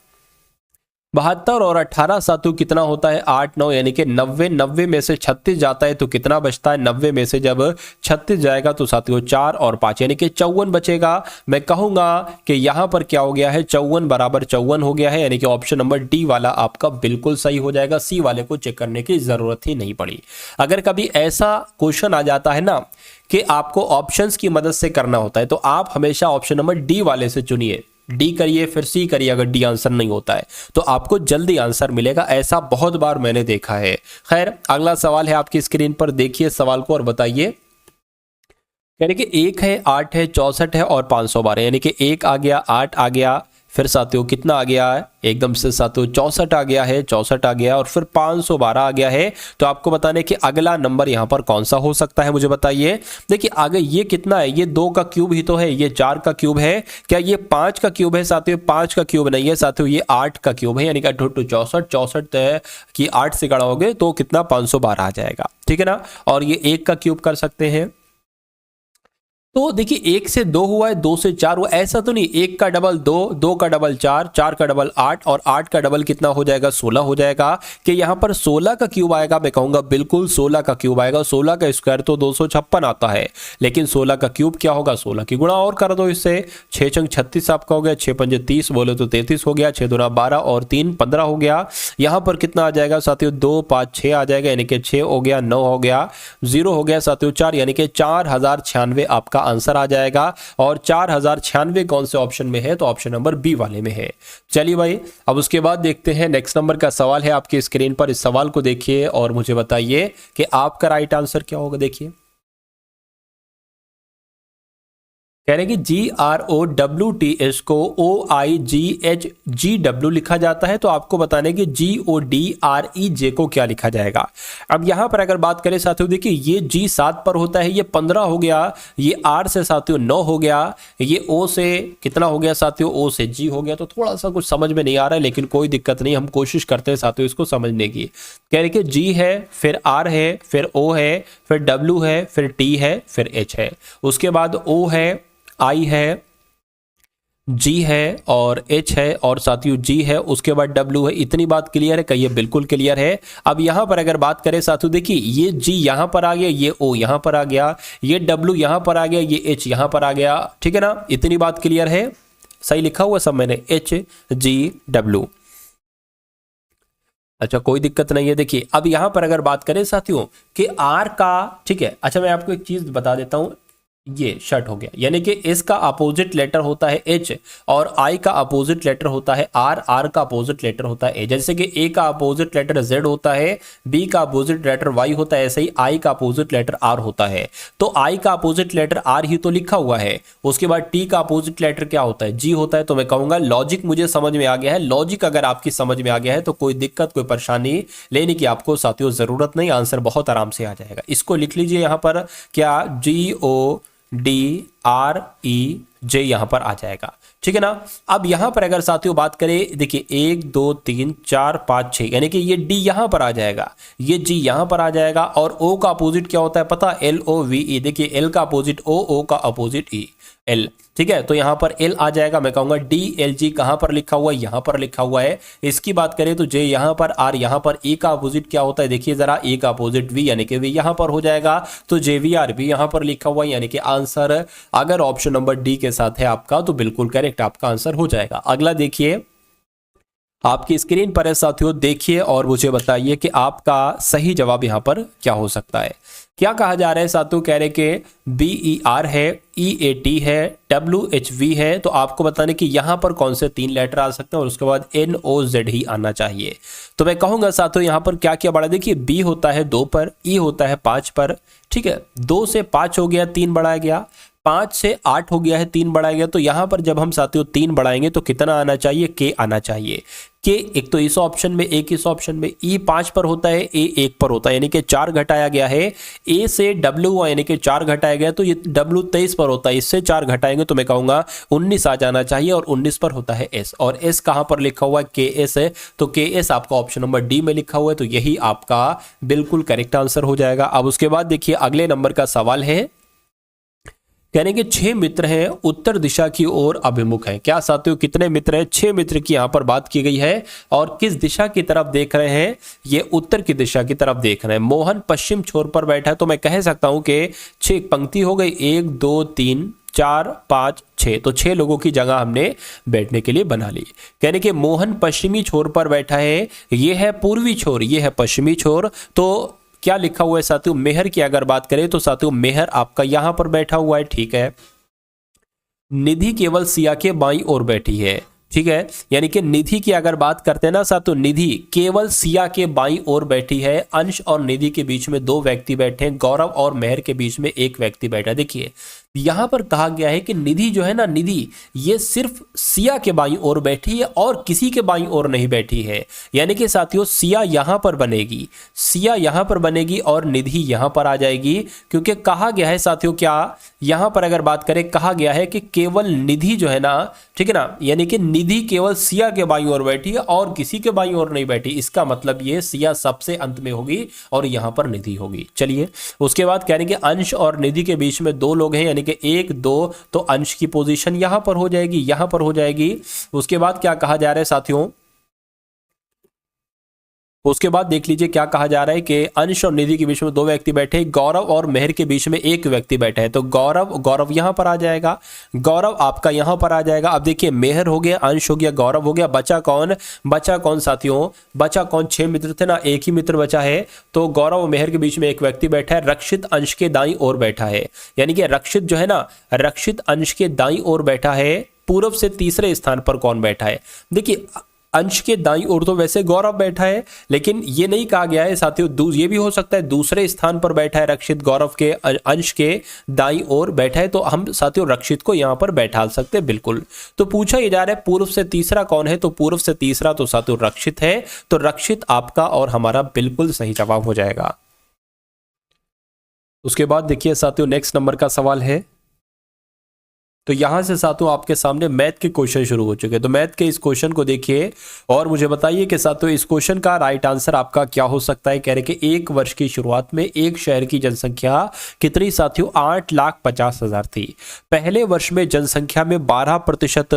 72 और 18 साथियों कितना होता है, 8 9 यानी कि 90। 90 में से 36 जाता है तो कितना बचता है, 90 में से जब 36 जाएगा तो साथियों 4 और 5 यानी कि 54 बचेगा। मैं कहूंगा कि यहां पर क्या हो गया है, 54 बराबर 54 हो गया है, यानी कि ऑप्शन नंबर डी वाला आपका बिल्कुल सही हो जाएगा। सी वाले को चेक करने की जरूरत ही नहीं पड़ी। अगर कभी ऐसा क्वेश्चन आ जाता है ना कि आपको ऑप्शंस की मदद से करना होता है तो आप हमेशा ऑप्शन नंबर डी वाले से चुनिए। डी करिए फिर सी करिए, अगर डी आंसर नहीं होता है तो आपको जल्दी आंसर मिलेगा। ऐसा बहुत बार मैंने देखा है। खैर, अगला सवाल है आपकी स्क्रीन पर, देखिए सवाल को और बताइए। यानी कि 1 है, 8 है, 64 है और 512, यानी कि 1 आ गया, 8 आ गया, फिर साथियों कितना आ गया है, एकदम से साथियों 64 आ गया है, 64 आ गया और फिर 512 आ गया है। तो आपको बताने कि अगला नंबर यहां पर कौन सा हो सकता है, मुझे बताइए। देखिए आगे ये कितना है, ये 2 का क्यूब ही तो है, ये 4 का क्यूब है, क्या ये 5 का क्यूब है साथियों, 5 का क्यूब नहीं है साथियों, ये 8 का क्यूब है। यानी कि 8 64, 64 की 8 से गढ़ाओगे तो कितना 512 आ जाएगा, ठीक है ना। और ये 1 का क्यूब कर सकते हैं। तो देखिए 1 से 2 हुआ है, 2 से 4 हुआ, ऐसा तो नहीं, 1 का डबल 2, 2 का डबल 4, 4 का डबल 8 और 8 का डबल कितना हो जाएगा, 16 हो जाएगा। कि यहाँ पर 16 का क्यूब आएगा, मैं कहूंगा बिल्कुल 16 का क्यूब आएगा। 16 का स्क्वायर तो 256 आता है, लेकिन 16 का क्यूब क्या होगा, 16 की गुणा और कर दो इससे। 6 चंग 36 आपका हो गया, 6 पंजे 30 बोले तो 33 हो गया, 6 दूना 12 और 3 15 हो गया। यहाँ पर कितना आ जाएगा साथियों, 2 5 6 आ जाएगा, यानी कि 6 हो गया, 9 हो गया, 0 हो गया साथियों 4, यानी कि 4096 आपका आंसर आ जाएगा। और 4096 कौन से ऑप्शन में है, तो ऑप्शन नंबर बी वाले में है। चलिए भाई, अब उसके बाद देखते हैं नेक्स्ट नंबर का सवाल है आपकी स्क्रीन पर। इस सवाल को देखिए और मुझे बताइए कि आपका राइट आंसर क्या होगा। देखिए कह रहे हैं कि GROWTH को OIGHGW लिखा जाता है, तो आपको बताने कि GODREJ को क्या लिखा जाएगा। अब यहां पर अगर बात करें साथियों, देखिए ये G 7 पर होता है, ये 15 हो गया, ये R से साथियों 9 हो गया, ये O से कितना हो गया साथियों, O से G हो गया। तो थोड़ा सा कुछ समझ में नहीं आ रहा है, लेकिन कोई दिक्कत नहीं, हम कोशिश करते हैं साथियों इसको समझने की। कह रहे कि G है, फिर R है, फिर O है, फिर W है, फिर T है, फिर H है, उसके बाद O है, I है, G है और H है और साथियों G है, उसके बाद W है। इतनी बात क्लियर है, कहिए बिल्कुल क्लियर है। अब यहां पर अगर बात करें साथियों, देखिए ये G यहां पर आ गया, ये O यहां पर आ गया, ये W यहां पर आ गया, ये H यहां पर आ गया, ठीक है ना। इतनी बात क्लियर है, सही लिखा हुआ सब मैंने, HGW। अच्छा कोई दिक्कत नहीं है। देखिए अब यहां पर अगर बात करें साथियों कि R का, ठीक है, अच्छा मैं आपको एक चीज बता देता हूं, ये शर्ट हो गया, यानी कि एस का अपोजिट लेटर होता है एच और आई का अपोजिट लेटर होता है आर, आर का अपोजिट लेटर होता है ए। जैसे कि ए का अपोजिट लेटर जेड होता है, बी का अपोजिट लेटर वाई होता है, ऐसे ही आई का अपोजिट लेटर आर होता है। तो आई का अपोजिट लेटर आर ही तो लिखा हुआ है। उसके बाद टी का अपोजिट लेटर क्या होता है, जी होता है। तो मैं कहूंगा लॉजिक मुझे समझ में आ गया है। लॉजिक अगर आपकी समझ में आ गया है तो कोई दिक्कत कोई परेशानी लेने की आपको साथियों जरूरत नहीं, आंसर बहुत आराम से आ जाएगा। इसको लिख लीजिए यहां पर, क्या GODREJ यहां पर आ जाएगा, ठीक है ना। अब यहां पर अगर साथियों बात करें, देखिए 1 2 3 4 5 6, यानी कि ये D यहां पर आ जाएगा, ये G यहां पर आ जाएगा। और O का अपोजिट क्या होता है पता, LOVE। देखिए L का अपोजिट O, O का अपोजिट E, L, ठीक है। तो यहां पर L आ जाएगा, मैं कहूंगा DLG कहां पर लिखा हुआ है, यहां पर लिखा हुआ है। इसकी बात करें तो J यहां पर, R यहां पर, E का अपोजिट क्या होता है, देखिए जरा E का अपोजिट V, यानी कि V यहां पर हो जाएगा। तो JVR भी यहां पर लिखा हुआ है, यानी कि आंसर अगर ऑप्शन नंबर डी के साथ है आपका तो बिल्कुल करेक्ट आपका आंसर हो जाएगा। अगला देखिए आपकी स्क्रीन पर है साथियों, देखिए और मुझे बताइए कि आपका सही जवाब यहाँ पर क्या हो सकता है। क्या कहा जा रहा है साथियों, कह रहे कि BER है, EAT है, WHV है। तो आपको बताने कि यहाँ पर कौन से 3 लेटर आ सकते हैं और उसके बाद NOZ ही आना चाहिए। तो मैं कहूँगा साथियों यहाँ पर क्या क्या बढ़ा, देखिए B होता है 2 पर, E होता है 5 पर, ठीक है, 2 से 5 हो गया, 3 बढ़ाया गया, 5 से 8 हो गया है, 3 बढ़ाया गया। तो यहाँ पर जब हम साथियों 3 बढ़ाएंगे तो कितना आना चाहिए, K आना चाहिए। K एक तो इस ऑप्शन में, एक इस ऑप्शन में, E 5 पर होता है, A 1 पर होता है, यानी कि 4 घटाया गया है। A से W हुआ यानी कि 4 घटाया गया, तो ये W 23 पर होता है, इससे 4 घटाएंगे तो मैं कहूँगा 19 आ जाना चाहिए, और 19 पर होता है S, और S कहाँ पर लिखा हुआ है, KS है। तो KS आपका ऑप्शन नंबर D में लिखा हुआ है, तो यही आपका बिल्कुल करेक्ट आंसर हो जाएगा। अब उसके बाद देखिए अगले नंबर का सवाल है, कहने के 6 मित्र हैं, उत्तर दिशा की ओर अभिमुख हैं। क्या साथियों कितने मित्र हैं, 6 मित्र की यहाँ पर बात की गई है, और किस दिशा की तरफ देख रहे हैं, ये उत्तर की दिशा की तरफ देख रहे हैं। मोहन पश्चिम छोर पर बैठा है, तो मैं कह सकता हूं कि 6 पंक्ति हो गई, 1 2 3 4 5 6, तो 6 लोगों की जगह हमने बैठने के लिए बना ली। कहने के मोहन पश्चिमी छोर पर बैठा है, ये है पूर्वी छोर, ये है पश्चिमी छोर। तो क्या लिखा हुआ है साथियों, मेहर की अगर बात करें तो साथियों मेहर आपका यहां पर बैठा हुआ है, ठीक है। निधि केवल सिया के बाईं ओर बैठी है, ठीक है, यानी कि निधि की अगर बात करते हैं ना साथियों, निधि केवल सिया के बाईं ओर बैठी है। अंश और निधि के बीच में 2 व्यक्ति बैठे हैं, गौरव और मेहर के बीच में 1 व्यक्ति बैठा है। देखिए यहां पर कहा गया है कि निधि जो है ना, निधि ये सिर्फ सिया के बाईं ओर बैठी है और किसी के बाईं ओर नहीं बैठी है, यानी कि साथियों सिया यहां पर बनेगी, सिया यहां पर बनेगी और निधि यहां पर आ जाएगी, क्योंकि कहा गया है साथियों, क्या यहां पर अगर बात करें, कहा गया है कि केवल निधि जो है ना, ठीक है ना, यानी कि निधि केवल सिया के बाईं ओर बैठी है और किसी के बाईं ओर नहीं बैठी। इसका मतलब ये सिया सबसे अंत में होगी और यहां पर निधि होगी। चलिए उसके बाद कहने के अंश और निधि के बीच में 2 लोग हैं, यानी कि 1 2, तो अंश की पोजीशन यहां पर हो जाएगी, यहां पर हो जाएगी। उसके बाद क्या कहा जा रहा है साथियों, उसके बाद देख लीजिए क्या कहा जा रहा है कि अंश और निधि के बीच में 2 व्यक्ति बैठे, गौरव और मेहर के बीच में 1 व्यक्ति बैठा है। तो गौरव यहां पर आ जाएगा, गौरव आपका यहां पर आ जाएगा। अब देखिए मेहर हो गया, अंश हो गया, गौरव हो गया, बचा कौन साथियों, बचा कौन, 6 मित्र थे ना, 1 ही मित्र बचा है। तो गौरव और मेहर के बीच में 1 व्यक्ति बैठा है, रक्षित अंश के दाईं ओर बैठा है, यानी कि रक्षित जो है ना, रक्षित अंश के दाईं ओर बैठा है। पूर्व से तीसरे स्थान पर कौन बैठा है, देखिए अंश के दाईं ओर तो वैसे गौरव बैठा है, लेकिन ये नहीं कहा गया है साथियों, ये भी हो सकता है दूसरे स्थान पर बैठा है रक्षित, गौरव के अंश के दाईं ओर बैठा है, तो हम साथियों रक्षित को यहां पर बैठा सकते हैं बिल्कुल। तो पूछा ये जा रहा है पूर्व से तीसरा कौन है, तो पूर्व से तीसरा तो साथियों रक्षित है, तो रक्षित आपका और हमारा बिल्कुल सही जवाब हो जाएगा। उसके बाद देखिए साथियों नेक्स्ट नंबर का सवाल है, तो यहां से साथियों आपके सामने मैथ के क्वेश्चन शुरू हो चुके हैं। तो मैथ के इस क्वेश्चन को देखिए और मुझे बताइए कि साथियों इस क्वेश्चन का राइट आंसर आपका क्या हो सकता है। कह रहे कि 1 वर्ष की शुरुआत में एक शहर की जनसंख्या कितनी साथियों, 8,50,000 थी। पहले वर्ष में जनसंख्या में 12%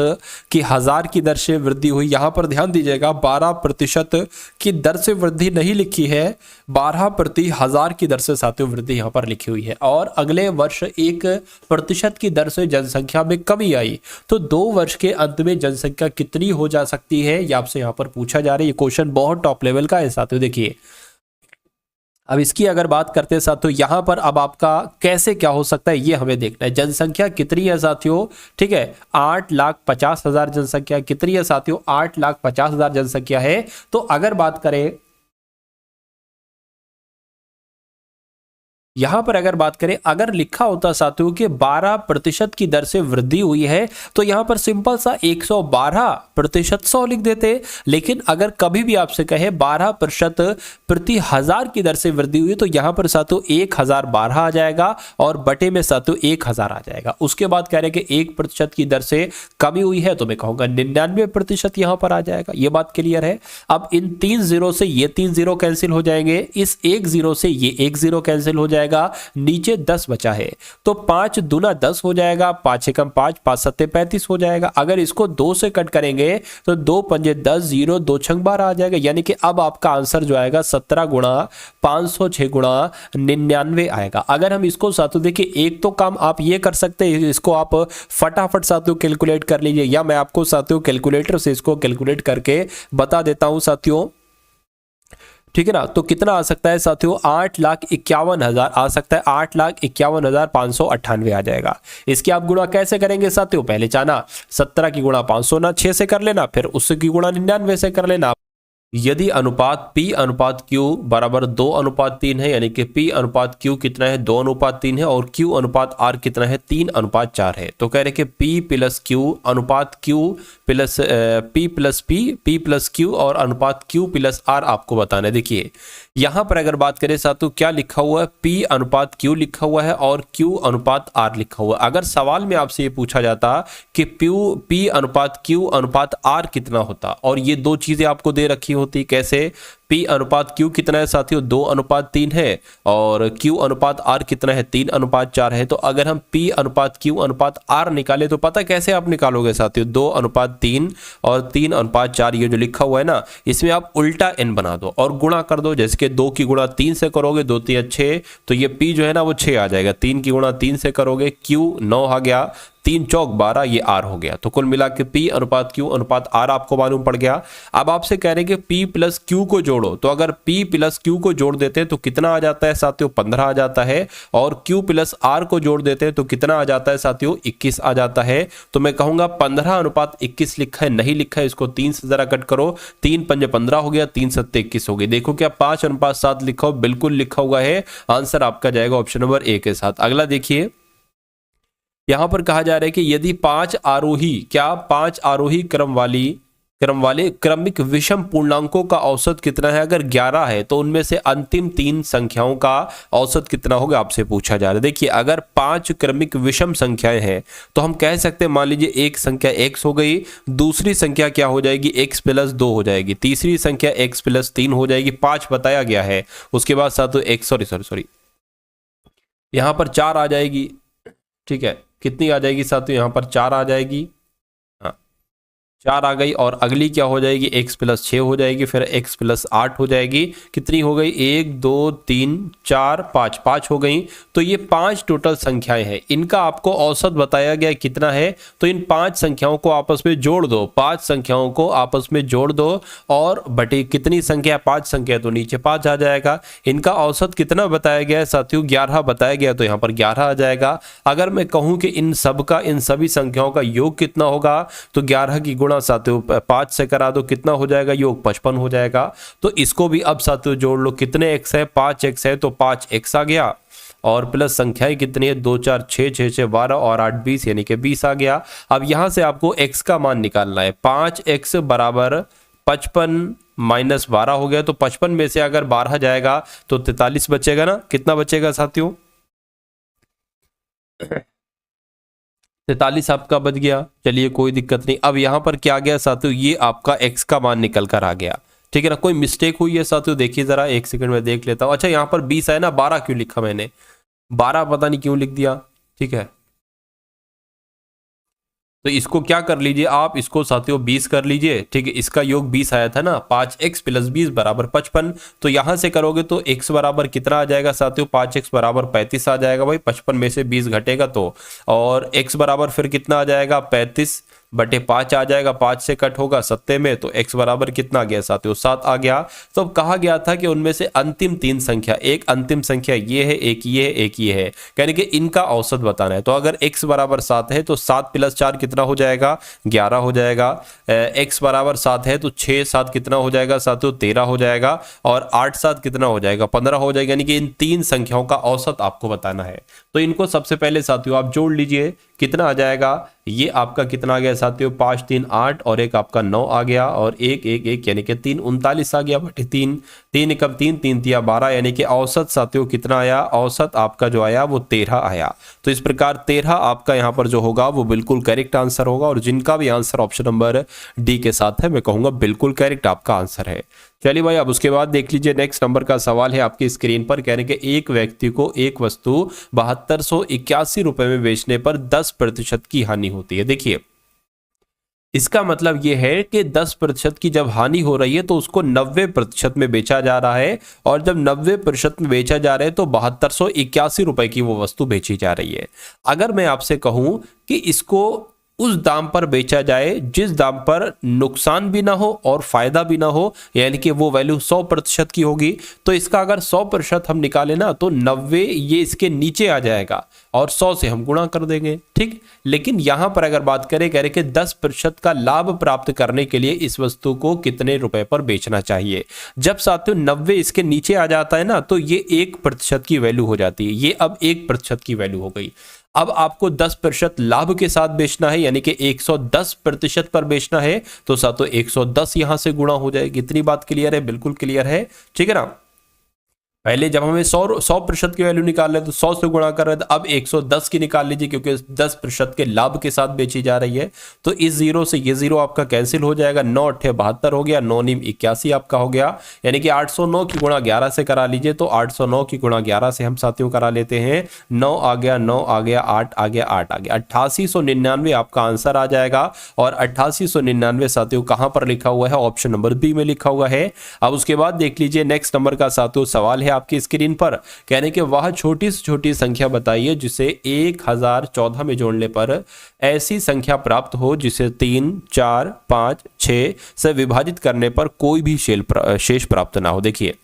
की 1000 की दर से वृद्धि हुई। यहां पर ध्यान दीजिएगा 12% की दर से वृद्धि नहीं लिखी है, 12/1000 की दर से साथियों वृद्धि यहां पर लिखी हुई है। और अगले वर्ष 1% की दर से जनसंख्या में कमी आई, तो 2 वर्ष के अंत में जनसंख्या कितनी हो जा सकती है, ये आपसे यहां पर पूछा जा रहा है। ये क्वेश्चन बहुत टॉप लेवल का है साथियों। देखिए अब इसकी अगर बात करते हैं साथियों, यहां पर अब आपका कैसे क्या हो सकता है ये हमें देखना है। जनसंख्या कितनी है साथियों, ठीक है, 8,50,000 जनसंख्या कितनी है साथियों, 8,50,000 जनसंख्या है। तो अगर बात करें यहां पर अगर बात करें, अगर लिखा होता साथियों कि 12% की दर से वृद्धि हुई है, तो यहां पर सिंपल सा 112% 100 लिख देते। लेकिन अगर कभी भी आपसे कहे 12% प्रति 1000 की दर से वृद्धि हुई, तो यहां पर साथियों 1012 आ जाएगा और बटे में साथियों 1000 आ जाएगा। उसके बाद कह रहे कि 1% की दर से कमी हुई है, तो मैं कहूंगा 99% यहां पर आ जाएगा। ये बात क्लियर है। अब इन 3 जीरो से ये 3 जीरो कैंसिल हो जाएंगे, इस 1 जीरो से ये 1 जीरो कैंसिल हो जाएगा, जाएगा, नीचे 10 बचा है तो 5 दूना 10 हो जाएगा, 5 एकम 5, 5 सत्ते 35 हो जाएगा। अगर इसको 2 से कट करेंगे तो 2 पंजे 10, 0 2 छंग 12 आ जाएगा, यानी कि अब आपका आंसर जो आएगा 17 गुणा 506 गुणा 99 आएगा। अगर हम इसको साथियों देखिए, एक तो काम आप ये कर सकते हैं, इसको आप फटाफट साथियों कैलकुलेट कर लीजिए, या मैं आपको साथियों कैलकुलेटर से इसको कैलकुलेट करके बता देता हूं साथियों, ठीक है ना। तो कितना आ सकता है साथियों, 8,51,000 आ सकता है, 8,51,598 आ जाएगा। इसकी आप गुणा कैसे करेंगे साथियों, पहले चाहना 17 की गुणा 500 ना 6 से कर लेना, फिर उससे की गुणा 99 से कर लेना। यदि अनुपात P अनुपात Q बराबर 2:3 है, यानी कि P अनुपात Q कितना है 2:3 है, और Q अनुपात R कितना है 3:4 है, तो कह रहे कि P प्लस Q अनुपात Q plus P plus P plus Q और अनुपात Q प्लस R आपको बताना है। देखिए यहां पर अगर बात करें साथियों, क्या लिखा हुआ है, P अनुपात Q लिखा हुआ है और Q अनुपात R लिखा हुआ है। अगर सवाल में आपसे ये पूछा जाता कि P अनुपात Q अनुपात R कितना होता, और ये दो चीजें आपको दे रखी होती, कैसे, P अनुपात Q कितना है साथियों 2:3 है, और Q अनुपात R कितना है 3:4 है। तो अगर हम P अनुपात Q अनुपात R निकाले तो पता कैसे आप निकालोगे साथियों, 2:3 और 3:4, ये जो लिखा हुआ है ना, इसमें आप उल्टा n बना दो और गुणा कर दो। जैसे कि 2 की गुणा 3 से करोगे, 2 3 6, तो ये P जो है ना वो 6 आ जाएगा। 3 की गुणा 3 से करोगे, Q 9 आ गया, 3 चौक 12, ये R हो गया। तो कुल मिला के P अनुपात Q अनुपात R आपको मालूम पड़ गया। अब आपसे कह रहे हैं कि P प्लस Q को जोड़ो, तो अगर P प्लस Q को जोड़ देते हैं तो कितना आ जाता है साथियों, 15 आ जाता है, और Q प्लस R को जोड़ देते हैं तो कितना आ जाता है साथियों, 21 आ जाता है। तो मैं कहूंगा 15:21 लिखा है, नहीं लिखा है, इसको 3 से जरा कट करो, 3 पंजे 15 हो गया, 3 सत्ते 21 हो गई। देखो क्या 5:7 लिखा हो, बिल्कुल लिखा हुआ है, आंसर आपका जाएगा ऑप्शन नंबर ए के साथ। अगला देखिए, यहां पर कहा जा रहा है कि यदि 5 आरोही क्रम वाले क्रमिक विषम पूर्णांकों का औसत कितना है। अगर 11 है तो उनमें से अंतिम 3 संख्याओं का औसत कितना होगा, आपसे पूछा जा रहा है। देखिए अगर 5 क्रमिक विषम संख्याएं हैं तो हम कह सकते हैं, मान लीजिए एक संख्या x हो गई, दूसरी संख्या क्या हो जाएगी, x प्लस 2 हो जाएगी, तीसरी संख्या x प्लस 3 हो जाएगी, 5 बताया गया है। उसके बाद साथ सॉरी यहां पर 4 आ जाएगी, ठीक है, कितनी आ जाएगी साथियों, यहां पर 4 आ जाएगी, हाँ 4 आ गई, और अगली क्या हो जाएगी, x प्लस 6 हो जाएगी, फिर x प्लस 8 हो जाएगी, कितनी हो गई, 1 2 3 4 5 हो गई। तो ये 5 टोटल संख्याएं हैं, इनका आपको औसत बताया गया कितना है। तो इन 5 संख्याओं को आपस में जोड़ दो, 5 संख्याओं को आपस में जोड़ दो, और बटे कितनी संख्या, 5 संख्या, तो नीचे 5 आ जाएगा। इनका औसत कितना बताया गया है साथियों, 11 बताया गया, तो यहाँ पर 11 आ जाएगा। अगर मैं कहूँ कि इन सभी संख्याओं का योग कितना होगा, तो 11 की गुणा साथियों 5 से करा दो, कितना हो जाएगा, योग 55 हो जाएगा। तो इसको भी अब साथियों जोड़ लो, कितने x है, 5x है, तो 5x आ गया, और प्लस संख्याएं कितनी है, 2 4 6 6 6 12 और 8 20, यानी कि 20 आ गया। अब यहां से आपको x का मान निकालना है, 5x बराबर 55 माइनस 12 हो गया, तो 55 में से अगर 12 जाएगा तो 43 बचेगा ना, कितना बचेगा साथियों, 43 आपका बच गया। चलिए कोई दिक्कत नहीं। अब यहां पर क्या गया साथियों, ये आपका x का मान निकल कर आ गया, ठीक है ना। कोई मिस्टेक हुई है साथियों, देखिए जरा, 1 सेकंड में देख लेता हूं। अच्छा यहां पर 20 है ना, 12 क्यों लिखा मैंने, 12 पता नहीं क्यों लिख दिया, ठीक है। तो इसको क्या कर लीजिए आप, इसको साथियों 20 कर लीजिए, ठीक है। इसका योग 20 आया था ना, 5x प्लस 20 बराबर 55। तो यहां से करोगे तो x बराबर कितना आ जाएगा साथियों, 5x बराबर 35 आ जाएगा भाई, 55 में से 20 घटेगा तो, और x बराबर फिर कितना आ जाएगा, 35 बटे 5 आ जाएगा, 5 से कट होगा सत्ते में, तो x बराबर कितना आ गया साथियों, 7 आ गया। तो अब कहा गया था कि उनमें से अंतिम 3 संख्या, एक अंतिम संख्या ये है, एक ये है, एक ये है, यानी कि इनका औसत बताना है। तो अगर x बराबर 7 है तो 7 प्लस 4 कितना हो जाएगा, 11 हो जाएगा। x बराबर 7 है तो 6 7 कितना हो जाएगा साथियों, 13 हो जाएगा, और 8 7 कितना हो जाएगा, 15 हो जाएगा, यानी कि इन 3 संख्याओं का औसत आपको बताना है। तो इनको सबसे पहले साथियों आप जोड़ लीजिए, कितना आ जाएगा, ये आपका कितना आ गया साथियों, 5 3 8, और एक आपका 9 आ गया, और एक एक एक यानी कि 3 39 आ गया बटे 3, 3 एकम 3 3 तिया 12, यानी कि औसत साथियों कितना आया, औसत आपका जो आया वो 13 आया। तो इस प्रकार 13 आपका यहाँ पर जो होगा वो बिल्कुल करेक्ट आंसर होगा, और जिनका भी आंसर ऑप्शन नंबर डी के साथ है, मैं कहूँगा बिल्कुल करेक्ट आपका आंसर है। चलिए भाई, अब उसके बाद देख लीजिए नेक्स्ट नंबर का सवाल है आपकी स्क्रीन पर। कह रहे हैं कि एक व्यक्ति को एक वस्तु 7281 रुपए में बेचने पर 10% की हानि होती है। देखिए, इसका मतलब ये है कि 10% की जब हानि हो रही है तो उसको 90% में बेचा जा रहा है, और जब 90% में बेचा जा रहा है तो 7281 रुपए की वो वस्तु बेची जा रही है। अगर मैं आपसे कहूं कि इसको उस दाम पर बेचा जाए जिस दाम पर नुकसान भी ना हो और फायदा भी ना हो, यानी कि वो वैल्यू 100% की होगी, तो इसका अगर 100% हम निकालें ना तो 90 ये इसके नीचे आ जाएगा और 100 से हम गुणा कर देंगे। ठीक, लेकिन यहां पर अगर बात करें, कह रहे कि 10% का लाभ प्राप्त करने के लिए इस वस्तु को कितने रुपए पर बेचना चाहिए। जब साथियों 90 इसके नीचे आ जाता है ना तो ये 1% की वैल्यू हो जाती है। ये अब 1% की वैल्यू हो गई। अब आपको 10% लाभ के साथ बेचना है, यानी कि 110% पर बेचना है, तो साथियों 110 यहां से गुणा हो जाएगी। इतनी बात क्लियर है? बिल्कुल क्लियर है, ठीक है ना। पहले जब हमें 100% की वैल्यू निकाल रहे तो 100 से गुणा कर रहे थे, अब 110 की निकाल लीजिए क्योंकि 10% के लाभ के साथ बेची जा रही है। तो इस जीरो से ये जीरो आपका कैंसिल हो जाएगा, 9 8 72 हो गया, 9 9 81 आपका हो गया, यानी कि 809 की गुणा 11 से करा लीजिए। तो 809 की गुणा 11 से हम साथियों करा लेते हैं, 9 आ गया, 9 आ गया, 8 आ गया, 8 आ गया, 8899 आपका आंसर आ जाएगा। और 8899 साथियों कहां पर लिखा हुआ है? ऑप्शन नंबर बी में लिखा हुआ है। अब उसके बाद देख लीजिए नेक्स्ट नंबर का साथियों सवाल है आपकी स्क्रीन पर। कहने के वह छोटी से छोटी संख्या बताइए जिसे 1014 में जोड़ने पर ऐसी संख्या प्राप्त हो जिसे 3 4 5 6 से विभाजित करने पर कोई भी शेष प्राप्त ना हो। देखिए,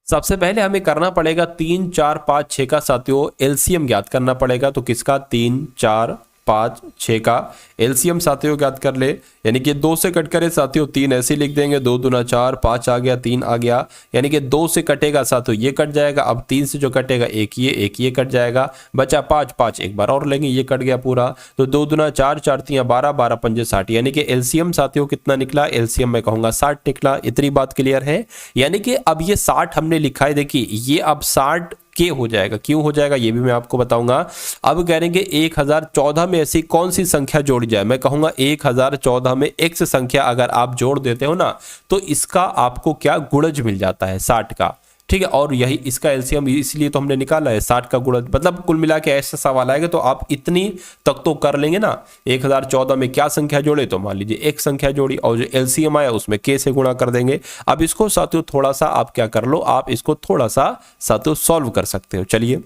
सबसे पहले हमें करना पड़ेगा 3 4 5 6 का साथियों एलसीएम ज्ञात करना पड़ेगा। तो किसका? 3 4 5 6 का एलसीएम साथियों ज्ञात कर ले, यानी कि 2 से कट करे साथियों 3 ऐसे लिख देंगे, 2 दूना 4, 5 आ गया, 3 आ गया, यानी कि 2 से कटेगा साथियों ये कट जाएगा। अब 3 से जो कटेगा एक ये कट जाएगा, बचा 5 5 एक बार और लेंगे, ये कट गया पूरा। तो 2 दूना 4, 4 3 12, 12 5 60, यानी कि एलसीएम साथियों कितना निकला? एलसीएम मैं कहूंगा 60 निकला। इतनी बात क्लियर है? यानी कि अब ये 60 हमने लिखा है, देखिए ये अब 60 के हो जाएगा। क्यों हो जाएगा ये भी मैं आपको बताऊंगा। अब कह रहे हैं कि 1014 में ऐसी कौन सी संख्या जोड़ी जाए? मैं कहूंगा 1014 में x संख्या अगर आप जोड़ देते हो ना तो इसका आपको क्या गुणज मिल जाता है 60 का। ठीक है, और यही इसका एलसीएम इसलिए तो हमने निकाला है 60 का गुणज। मतलब कुल मिला के ऐसा सवाल आएगा तो आप इतनी तक तो कर लेंगे ना। 1014 में क्या संख्या जोड़े? तो मान लीजिए एक संख्या जोड़ी, और जो एलसीएम आया उसमें k से गुणा कर देंगे। अब इसको साथियों थोड़ा सा आप क्या कर लो, आप इसको थोड़ा सा साथियों सॉल्व कर सकते हो। चलिए,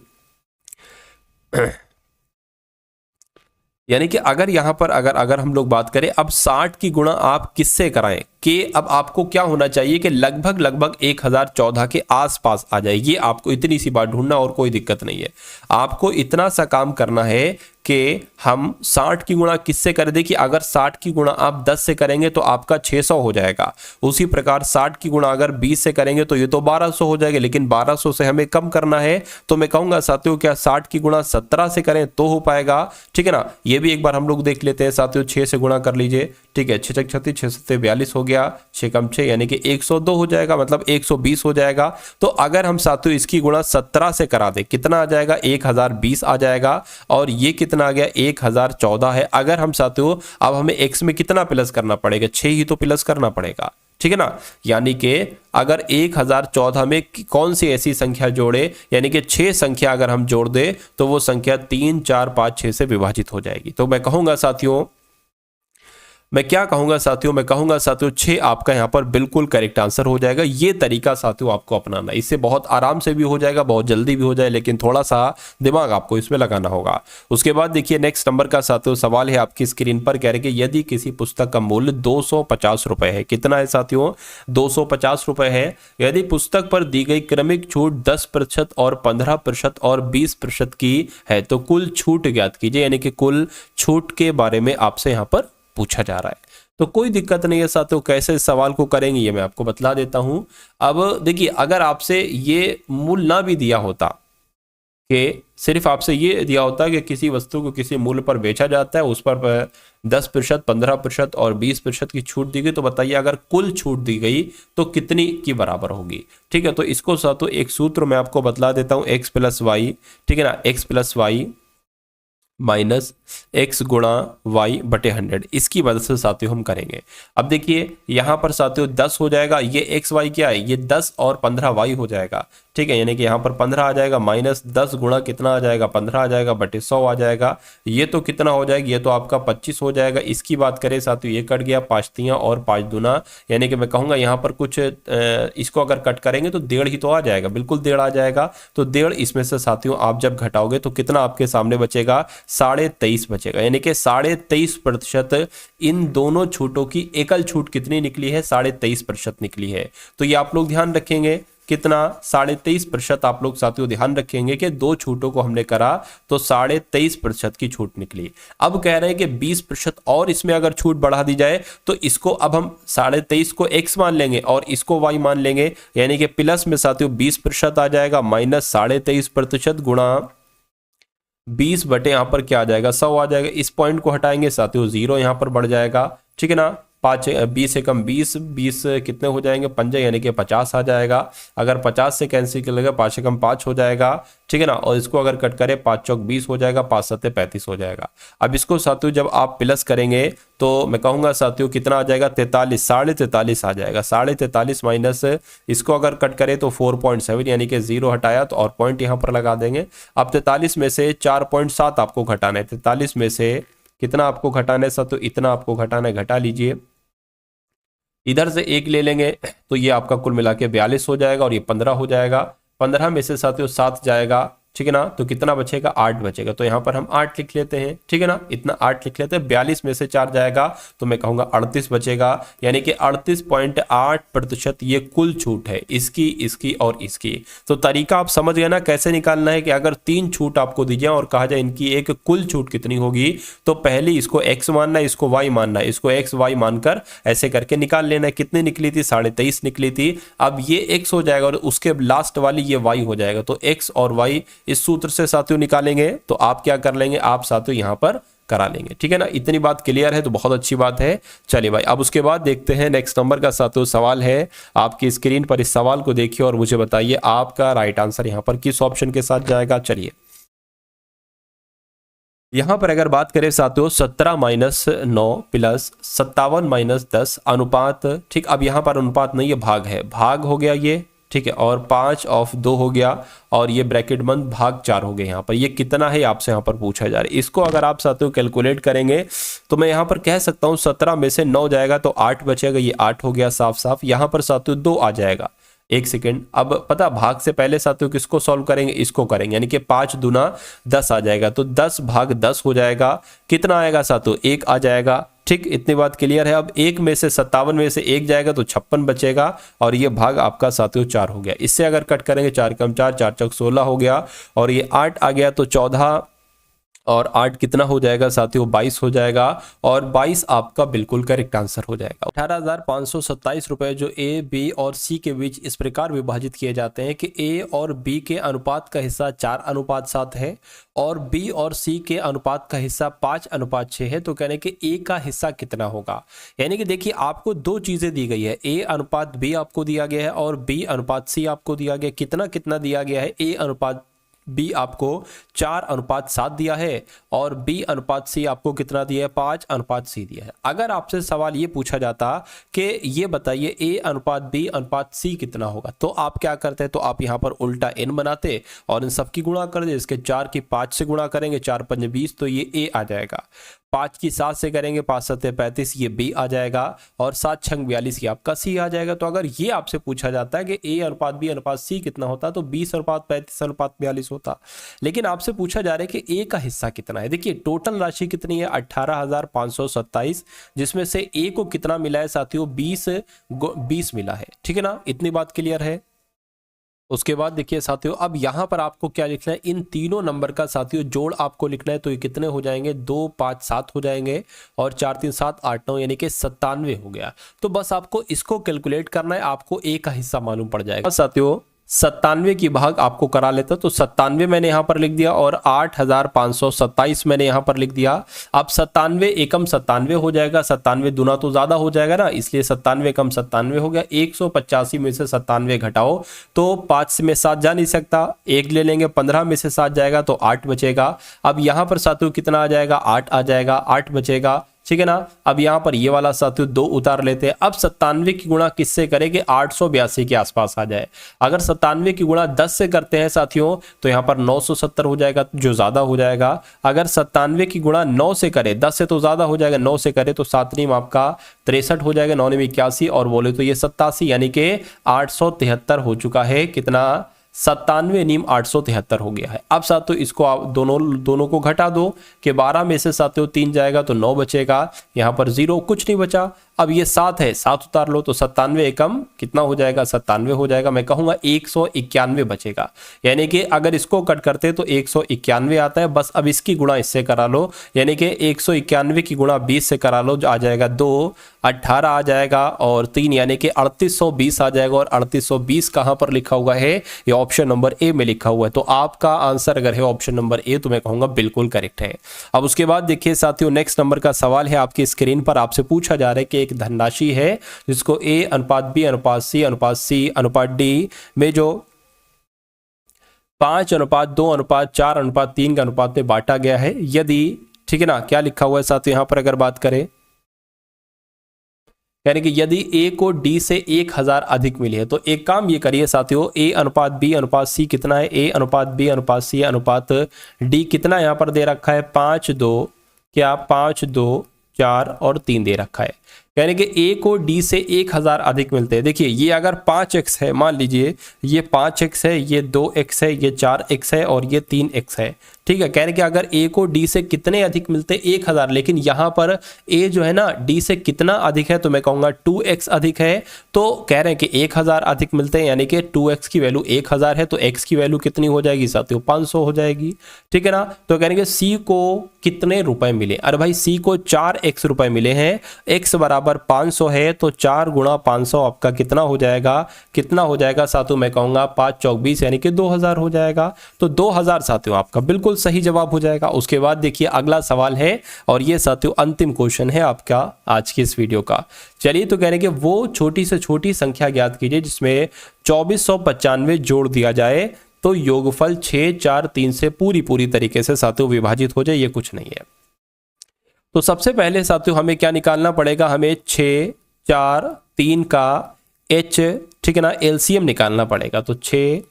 यानी कि अगर यहां पर अगर हम लोग बात करें, अब 60 की गुणा आप किससे कराएं कि अब आपको क्या होना चाहिए कि लगभग 1014 के आसपास आ जाए। ये आपको इतनी सी बात ढूंढना और कोई दिक्कत नहीं है। आपको इतना सा काम करना है कि हम 60 की गुणा किससे कर दें कि अगर 60 की गुणा आप 10 से करेंगे तो आपका 600 हो जाएगा। उसी प्रकार 60 की गुणा अगर 20 से करेंगे तो ये तो 1200 हो जाएगा, लेकिन 1200 से हमें कम करना है। तो मैं कहूंगा साथियों क्या 60 की गुणा 17 से करें तो हो पाएगा? ठीक है ना, ये भी एक बार हम लोग देख लेते हैं साथियों। 6 से गुणा कर लीजिए, ठीक है, 6 36 6 7 42 हो गया, 6 कम 6 यानी कि 102 हो जाएगा, मतलब 120 हो जाएगा। तो अगर हम साथियों इसकी गुणा 17 से करा दे कितना आ जाएगा? 1020 आ जाएगा। और ये कितना आ गया? 1014 है। अगर हम साथियों अब हमें x में कितना प्लस करना पड़ेगा? 6 ही तो प्लस करना पड़ेगा, ठीक है ना। यानी कि अगर 1014 में कौन सी ऐसी संख्या जोड़े, यानी कि 6 संख्या अगर हम जोड़ दे तो वो संख्या 3 4 5 6 से विभाजित हो जाएगी। तो मैं कहूंगा साथियों, मैं क्या कहूंगा साथियों, मैं कहूंगा साथियों 6 आपका यहां पर बिल्कुल करेक्ट आंसर हो जाएगा। ये तरीका साथियों आपको अपनाना, इससे बहुत आराम से भी हो जाएगा, बहुत जल्दी भी हो जाए, लेकिन थोड़ा सा दिमाग आपको इसमें लगाना होगा। उसके बाद देखिए नेक्स्ट नंबर का साथियों सवाल है आपकी स्क्रीन पर। कह रहे कि यदि किसी पुस्तक का मूल्य 250 रुपए है, कितना है साथियों? 250 रुपए है। यदि पुस्तक पर दी गई क्रमिक छूट 10% और 15% और 20% की है तो कुल छूट ज्ञात कीजिए। यानी कि कुल छूट के बारे में आपसे यहां पर पूछा जा रहा है। तो कोई दिक्कत नहीं है साथियों, कैसे इस सवाल को करेंगे ये मैं आपको बतला देता हूं। अब देखिए, अगर आपसे ये मूल्य ना भी दिया होता कि सिर्फ आपसे ये दिया होता कि किसी वस्तु को किसी मूल्य पर बेचा जाता है, उस पर 10%, 15% और 20% की छूट दी गई, तो बताइए अगर कुल छूट दी गई तो कितनी की बराबर होगी। ठीक है, तो इसको साथियों एक सूत्र मैं आपको बतला देता हूं, x + y, ठीक है ना, x + y माइनस एक्स गुणा वाई बटे 100, इसकी मदद से साथियों हम करेंगे। अब देखिए यहाँ पर साथियों 10 हो जाएगा, ये एक्स वाई क्या है, ये 10 और 15 वाई हो जाएगा, ठीक है। यानी कि यहाँ पर 15 आ जाएगा, माइनस 10 गुणा कितना आ जाएगा, 15 आ जाएगा, बटे 100 आ जाएगा। ये तो कितना हो जाएगा, ये तो आपका 25 हो जाएगा। इसकी बात करें साथियों, ये कट गया 5 तियां और 5 दूना, यानी कि मैं कहूँगा यहाँ पर कुछ इसको अगर कट करेंगे तो 1.5 ही तो आ जाएगा, बिल्कुल 1.5 आ जाएगा। तो 1.5 इसमें से साथियों आप जब घटाओगे तो कितना आपके सामने बचेगा, 23.5 बचेगा। यानी कि 23.5% इन दोनों छूटों की एकल छूट कितनी निकली है, 23.5% निकली है। तो ये आप लोग ध्यान रखेंगे कितना, 23.5% आप लोग साथियों ध्यान रखेंगे कि दो छूटों को हमने करा तो 23.5% की छूट निकली। अब कह रहे हैं कि 20% और इसमें अगर छूट बढ़ा दी जाए तो इसको अब हम 23.5 को x मान लेंगे और इसको y मान लेंगे, यानी कि प्लस में साथियों 20% आ जाएगा, माइनस 23.5% गुणा 20 बटे यहाँ पर क्या आ जाएगा, 100 आ जाएगा। इस पॉइंट को हटाएंगे साथियों 0 यहाँ पर बढ़ जाएगा, ठीक है ना। 20 से कम 20 कितने हो जाएंगे, 5, यानी कि 50 आ जाएगा। अगर 50 से कैंसिल कर लेगा 5 से कम 5 हो जाएगा, ठीक है ना। और इसको अगर कट करें 5 चौक 20 हो जाएगा, 5 सत्ते 35 हो जाएगा। अब इसको साथियों जब आप प्लस करेंगे तो मैं कहूँगा साथियों कितना आ जाएगा, 43 आ जाएगा। 43.5 माइनस इसको अगर कट करें तो 4.7, यानी कि 0 हटाया तो और पॉइंट यहाँ पर लगा देंगे। अब 43 में से 4.7 आपको घटाना है, 43 में से कितना आपको घटाना है साथियों, इतना आपको घटाना है, घटा लीजिए। इधर से 1 ले लेंगे तो ये आपका कुल मिला के 42 हो जाएगा और ये 15 हो जाएगा। 15 में से साथियों 7 जाएगा, ठीक है ना। तो कितना बचेगा, 8 बचेगा। तो यहाँ पर हम 8 लिख लेते हैं, ठीक है ना, इतना 8 लिख लेते हैं। 42 में से 4 जाएगा तो मैं कहूँगा 38 बचेगा, यानी कि 38.8% ये कुल छूट है, इसकी, इसकी और इसकी। तो तरीका आप समझ गए ना कैसे निकालना है, कि अगर 3 छूट आपको दी जाए और कहा जाए इनकी एक कुल छूट कितनी होगी, तो पहले इसको x मानना है, इसको y मानना है, इसको x y मानकर ऐसे करके निकाल लेना है। कितनी निकली थी, 23.5 निकली थी। अब ये x हो जाएगा और उसके लास्ट वाली ये y हो जाएगा। तो x और y इस सूत्र से साथियों निकालेंगे तो आप क्या कर लेंगे, आप साथियों यहां पर करा लेंगे, ठीक है ना। इतनी बात क्लियर है तो बहुत अच्छी बात है। चलिए भाई, अब उसके बाद देखते हैं नेक्स्ट नंबर का साथियों सवाल है। आपकी स्क्रीन पर इस सवाल को देखिए और मुझे बताइए आपका राइट आंसर यहां पर किस ऑप्शन के साथ जाएगा। चलिए यहां पर अगर बात करें साथियों 17 माइनस 9 प्लस 57 माइनस 10 अनुपात, ठीक। अब यहां पर अनुपात नहीं है, भाग है, भाग हो गया ये, ठीक है। और 5 ऑफ 2 हो गया और ये ब्रैकेट बंद भाग 4 हो गए। यहाँ पर ये कितना है आपसे यहाँ पर पूछा जा रहा है। इसको अगर आप साथियों कैलकुलेट करेंगे तो मैं यहाँ पर कह सकता हूँ 17 में से 9 जाएगा तो 8 बचेगा, ये 8 हो गया साफ साफ। यहाँ पर साथियों 2 आ जाएगा, एक सेकेंड। अब पता भाग से पहले साथियों किसको सॉल्व करेंगे, इसको करेंगे, यानी कि 5 दूना 10 आ जाएगा। तो 10 भाग 10 हो जाएगा, कितना आएगा साथियों, 1 आ जाएगा, ठीक। इतनी बात क्लियर है। अब 1 में से 57 में से 1 जाएगा तो 56 बचेगा और ये भाग आपका साथियों 4 हो गया। इससे अगर कट करेंगे 4 कम 4, 4 चौक 16 हो गया और ये 8 आ गया तो 14 और 8 कितना हो जाएगा साथियों, 22 हो जाएगा और 22 आपका बिल्कुल करेक्ट आंसर हो जाएगा। 18,527 रुपए जो ए, बी और सी के बीच इस प्रकार विभाजित किए जाते हैं कि ए और बी के अनुपात का हिस्सा 4:7 है और बी और सी के अनुपात का हिस्सा 5:6 है। तो कहने के ए का हिस्सा कितना होगा। यानी कि देखिए आपको दो चीजें दी गई है, ए अनुपात बी आपको दिया गया है और बी अनुपात सी आपको दिया गया। कितना कितना दिया गया है, ए अनुपात बी आपको 4:7 दिया है और बी अनुपात सी आपको कितना दिया है, 5:C दिया है। अगर आपसे सवाल ये पूछा जाता कि ये बताइए ए अनुपात बी अनुपात सी कितना होगा, तो आप क्या करते हैं, तो आप यहाँ पर उल्टा n बनाते और इन सबकी गुणा कर दे। इसके 4 की 5 से गुणा करेंगे, 4 5 20, तो ये ए आ जाएगा। 5 की 7 से करेंगे, 5 7 35, ये बी आ जाएगा और 7 6 42 ये आपका सी आ जाएगा। तो अगर ये आपसे पूछा जाता है कि ए अनुपात बी अनुपात सी कितना होता, तो 20:35:42 होता। लेकिन आपसे पूछा जा रहा है कि ए का हिस्सा कितना है। देखिए टोटल राशि कितनी है, 18,527, जिसमें से ए को कितना मिला है साथियों, 20 मिला है, ठीक है ना। इतनी बात क्लियर है। उसके बाद देखिए साथियों, अब यहां पर आपको क्या लिखना है, इन तीनों नंबर का साथियों जोड़ आपको लिखना है। तो ये कितने हो जाएंगे, 2 5 7 हो जाएंगे और 4 3 7 8 9, यानी कि 97 हो गया। तो बस आपको इसको कैलकुलेट करना है, आपको ए का हिस्सा मालूम पड़ जाएगा साथियों। 97 की भाग आपको करा लेता, तो 97 मैंने यहाँ पर लिख दिया और 8527 मैंने यहाँ पर लिख दिया। अब 97 एकम 97 हो जाएगा, 97 दूना तो ज़्यादा हो जाएगा ना, इसलिए 97 एकम 97 हो गया। 185 में से 97 घटाओ तो 5 में 7 जा नहीं सकता, 1 ले लेंगे, 15 में से 7 जाएगा तो 8 बचेगा। अब यहाँ पर साथियों कितना आ जाएगा, 8 आ जाएगा, 8 बचेगा, ठीक है ना। अब यहाँ पर ये वाला साथियों 2 उतार लेते हैं। अब 97 की गुणा किससे करेंगे, 882 के आसपास आ जाए। अगर 97 की गुणा 10 से करते हैं साथियों तो यहाँ पर 970 हो जाएगा, जो ज़्यादा हो जाएगा। अगर 97 की गुणा 9 से करे, 10 से तो ज़्यादा हो जाएगा, 9 से करे तो 7 नीम आपका 63 हो जाएगा, 9 नीम 81 और बोले तो ये 87, यानी कि 873 हो चुका है। कितना, 97 नीम 873 हो गया है। अब साथियों इसको आप दोनों को घटा दो कि 12 में से साथियों 3 जाएगा तो 9 बचेगा, यहाँ पर 0 कुछ नहीं बचा। अब ये 7 है, 7 उतार लो तो 97 एकम कितना हो जाएगा, 97 हो जाएगा। मैं कहूँगा 191 बचेगा, यानी कि अगर इसको कट करते तो 191 आता है। बस अब इसकी गुणा इससे करा लो, यानी कि 191 की गुणा 20 से करा लो, जो आ जाएगा 2, 18 आ जाएगा और 3 यानी कि 3820 आ जाएगा। और 3820 कहाँ पर लिखा हुआ है, ये ऑप्शन नंबर ए में लिखा हुआ है। तो आपका आंसर अगर है ऑप्शन नंबर ए तो मैं कहूँगा बिल्कुल करेक्ट है। अब उसके बाद देखिए साथियों नेक्स्ट नंबर का सवाल है आपकी स्क्रीन पर। आपसे पूछा जा रहा है कि एक धनराशि है जिसको ए अनुपात बी अनुपात सी अनुपात सी अनुपात डी में जो 5 अनुपात 2 अनुपात 4 अनुपात 3 के अनुपात में बांटा गया है, यदि, ठीक है ना, क्या लिखा हुआ है साथियों यहाँ पर अगर बात करें, यानी कि यदि ए को डी से 1000 अधिक मिली है, तो एक काम ये करिए साथियों, ए अनुपात बी अनुपात सी कितना है, ए अनुपात बी अनुपात सी अनुपात डी कितना यहाँ पर दे रखा है, 5 2 क्या 5 2 4 और 3 दे रखा है। यानी कि ए को डी से 1000 अधिक मिलते हैं। देखिए ये अगर 5x है, मान लीजिए ये 5x है, ये 2x है, ये 4x है और ये 3x है, ठीक है। कह रहे कि अगर ए को डी से कितने अधिक मिलते हैं, 1000, लेकिन यहाँ पर ए जो है ना डी से कितना अधिक है, तो मैं कहूँगा 2x अधिक है। तो कह रहे हैं कि 1000 अधिक मिलते हैं, यानी कि 2x की वैल्यू 1000 है, तो x की वैल्यू कितनी हो जाएगी साथियों, 500 हो जाएगी, ठीक है ना। तो कह रहे हैं कि सी को कितने रुपए मिले, अरे भाई सी को 4x रुपए मिले हैं, x बराबर 500 है, तो 4 गुणा 500 आपका कितना हो जाएगा, कितना हो जाएगा साथियों, मैं कहूँगा 5 चौक 20 यानी कि 2000 हो जाएगा। तो 2000 साथियों आपका बिल्कुल सही जवाब हो जाएगा। उसके बाद देखिए अगला सवाल है और ये साथियों अंतिम क्वेश्चन है आपका आज की इस वीडियो का। चलिए तो कह रहे हैं कि वो छोटी से छोटी संख्या ज्ञात कीजिए जिसमें 2495 जोड़ दिया जाए तो योगफल 6 4 3 से पूरी तरीके से साथियों विभाजित हो जाए, ये कुछ नहीं है। तो सबसे पहले साथियों हमें क्या निकालना पड़ेगा, हमें 6 4 3 का h, ठीक है ना, एलसीएम निकालना पड़ेगा। तो 6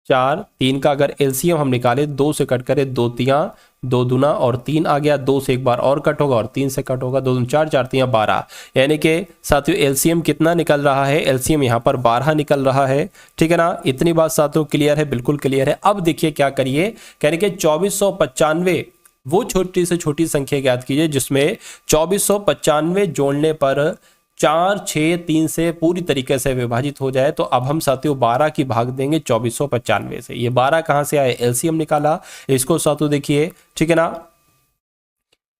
4 3 का अगर एलसीएम हम निकाले, 2 से कट करें 2 तियां 2 दूना और 3 आ गया, 2 से एक बार और कट होगा और 3 से कट होगा, 2 4 4 तियां 12, यानी कि साथियों एलसीएम कितना निकल रहा है, एलसीएम यहाँ पर 12 निकल रहा है, ठीक है ना। इतनी बात साथियों क्लियर है, बिल्कुल क्लियर है। अब देखिए क्या करिए, कह रहे कि 2495 वो छोटी से छोटी संख्या ज्ञात कीजिए जिसमें 2495 जोड़ने पर 4 6 3 से पूरी तरीके से विभाजित हो जाए। तो अब हम साथियों 12 की भाग देंगे 2495 से। ये 12 कहां से आए, एलसीएम निकाला, इसको साथियों देखिए, ठीक है ना।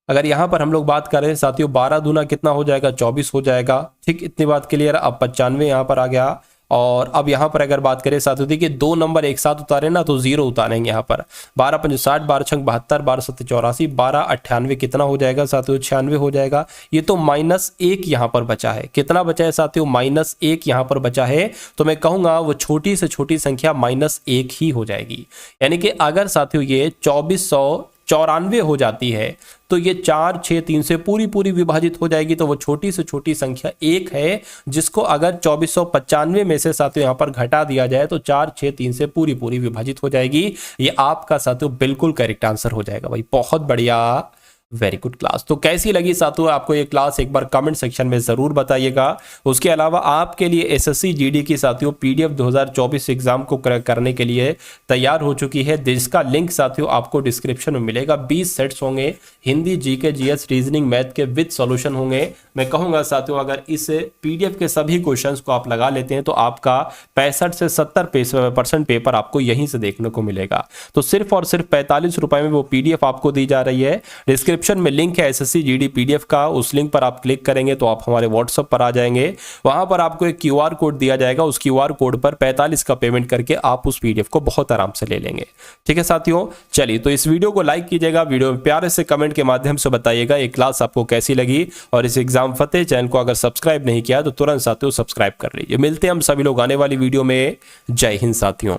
अगर यहां पर हम लोग बात करें साथियों 12 दूना कितना हो जाएगा, 24 हो जाएगा, ठीक, इतनी बात क्लियर। अब 95 यहां पर आ गया और अब यहाँ पर अगर बात करें साथियों देखिए 2 नंबर एक साथ उतारे ना तो 0 उतारेंगे यहाँ पर, 12 5 60 12 6 72 12 7 84 12 98 कितना हो जाएगा साथियों, 96 हो जाएगा। ये तो -1 यहाँ पर बचा है, कितना बचा है साथियों, -1 यहाँ पर बचा है। तो मैं कहूँगा वो छोटी से छोटी संख्या -1 ही हो जाएगी। यानी कि अगर साथियों ये 2494 हो जाती है तो ये 4 6 3 से पूरी विभाजित हो जाएगी। तो वो छोटी से छोटी संख्या 1 है जिसको अगर 2495 में से साथियों यहाँ पर घटा दिया जाए तो 4 6 3 से पूरी विभाजित हो जाएगी। ये आपका साथियों बिल्कुल करेक्ट आंसर हो जाएगा भाई, बहुत बढ़िया, वेरी गुड क्लास। तो कैसी लगी साथियों आपको ये क्लास, एक बार कमेंट सेक्शन में जरूर बताइएगा। उसके अलावा आपके लिए एसएससी जीडी की साथियों पीडीएफ 2024 एग्जाम को करने के लिए तैयार हो चुकी है, जिसका लिंक साथियों आपको डिस्क्रिप्शन में मिलेगा। 20 सेट्स होंगे, Hindi GK GS reasoning math के विद सॉल्यूशन होंगे। मैं कहूंगा साथियों अगर इस पीडीएफ के सभी क्वेश्चंस को आप लगा लेते हैं तो आपका 65 से 70% पेपर आपको यहीं से देखने को मिलेगा। तो सिर्फ और सिर्फ 45 रुपए में वो पीडीएफ आपको दी जा रही है। डिस्क्रिप्शन डिस्क्रिप्शन में लिंक है एसएससी जीडी पीडीएफ का, उस लिंक पर आप क्लिक करेंगे तो आप हमारे व्हाट्सएप पर आ जाएंगे। वहां पर आपको एक क्यूआर कोड दिया जाएगा, उस क्यूआर कोड पर 45 का पेमेंट करके आप उस पीडीएफ को बहुत आराम से ले लेंगे। ठीक है साथियों, चलिए तो इस वीडियो को लाइक कीजिएगा, वीडियो में प्यारे से कमेंट के माध्यम से बताइएगा ये क्लास आपको कैसी लगी, और इस एग्जाम फतेह चैनल को अगर सब्सक्राइब नहीं किया तो तुरंत साथियों सब्सक्राइब कर लीजिए। मिलते हैं हम सभी लोग आने वाली वीडियो में। जय हिंद साथियों।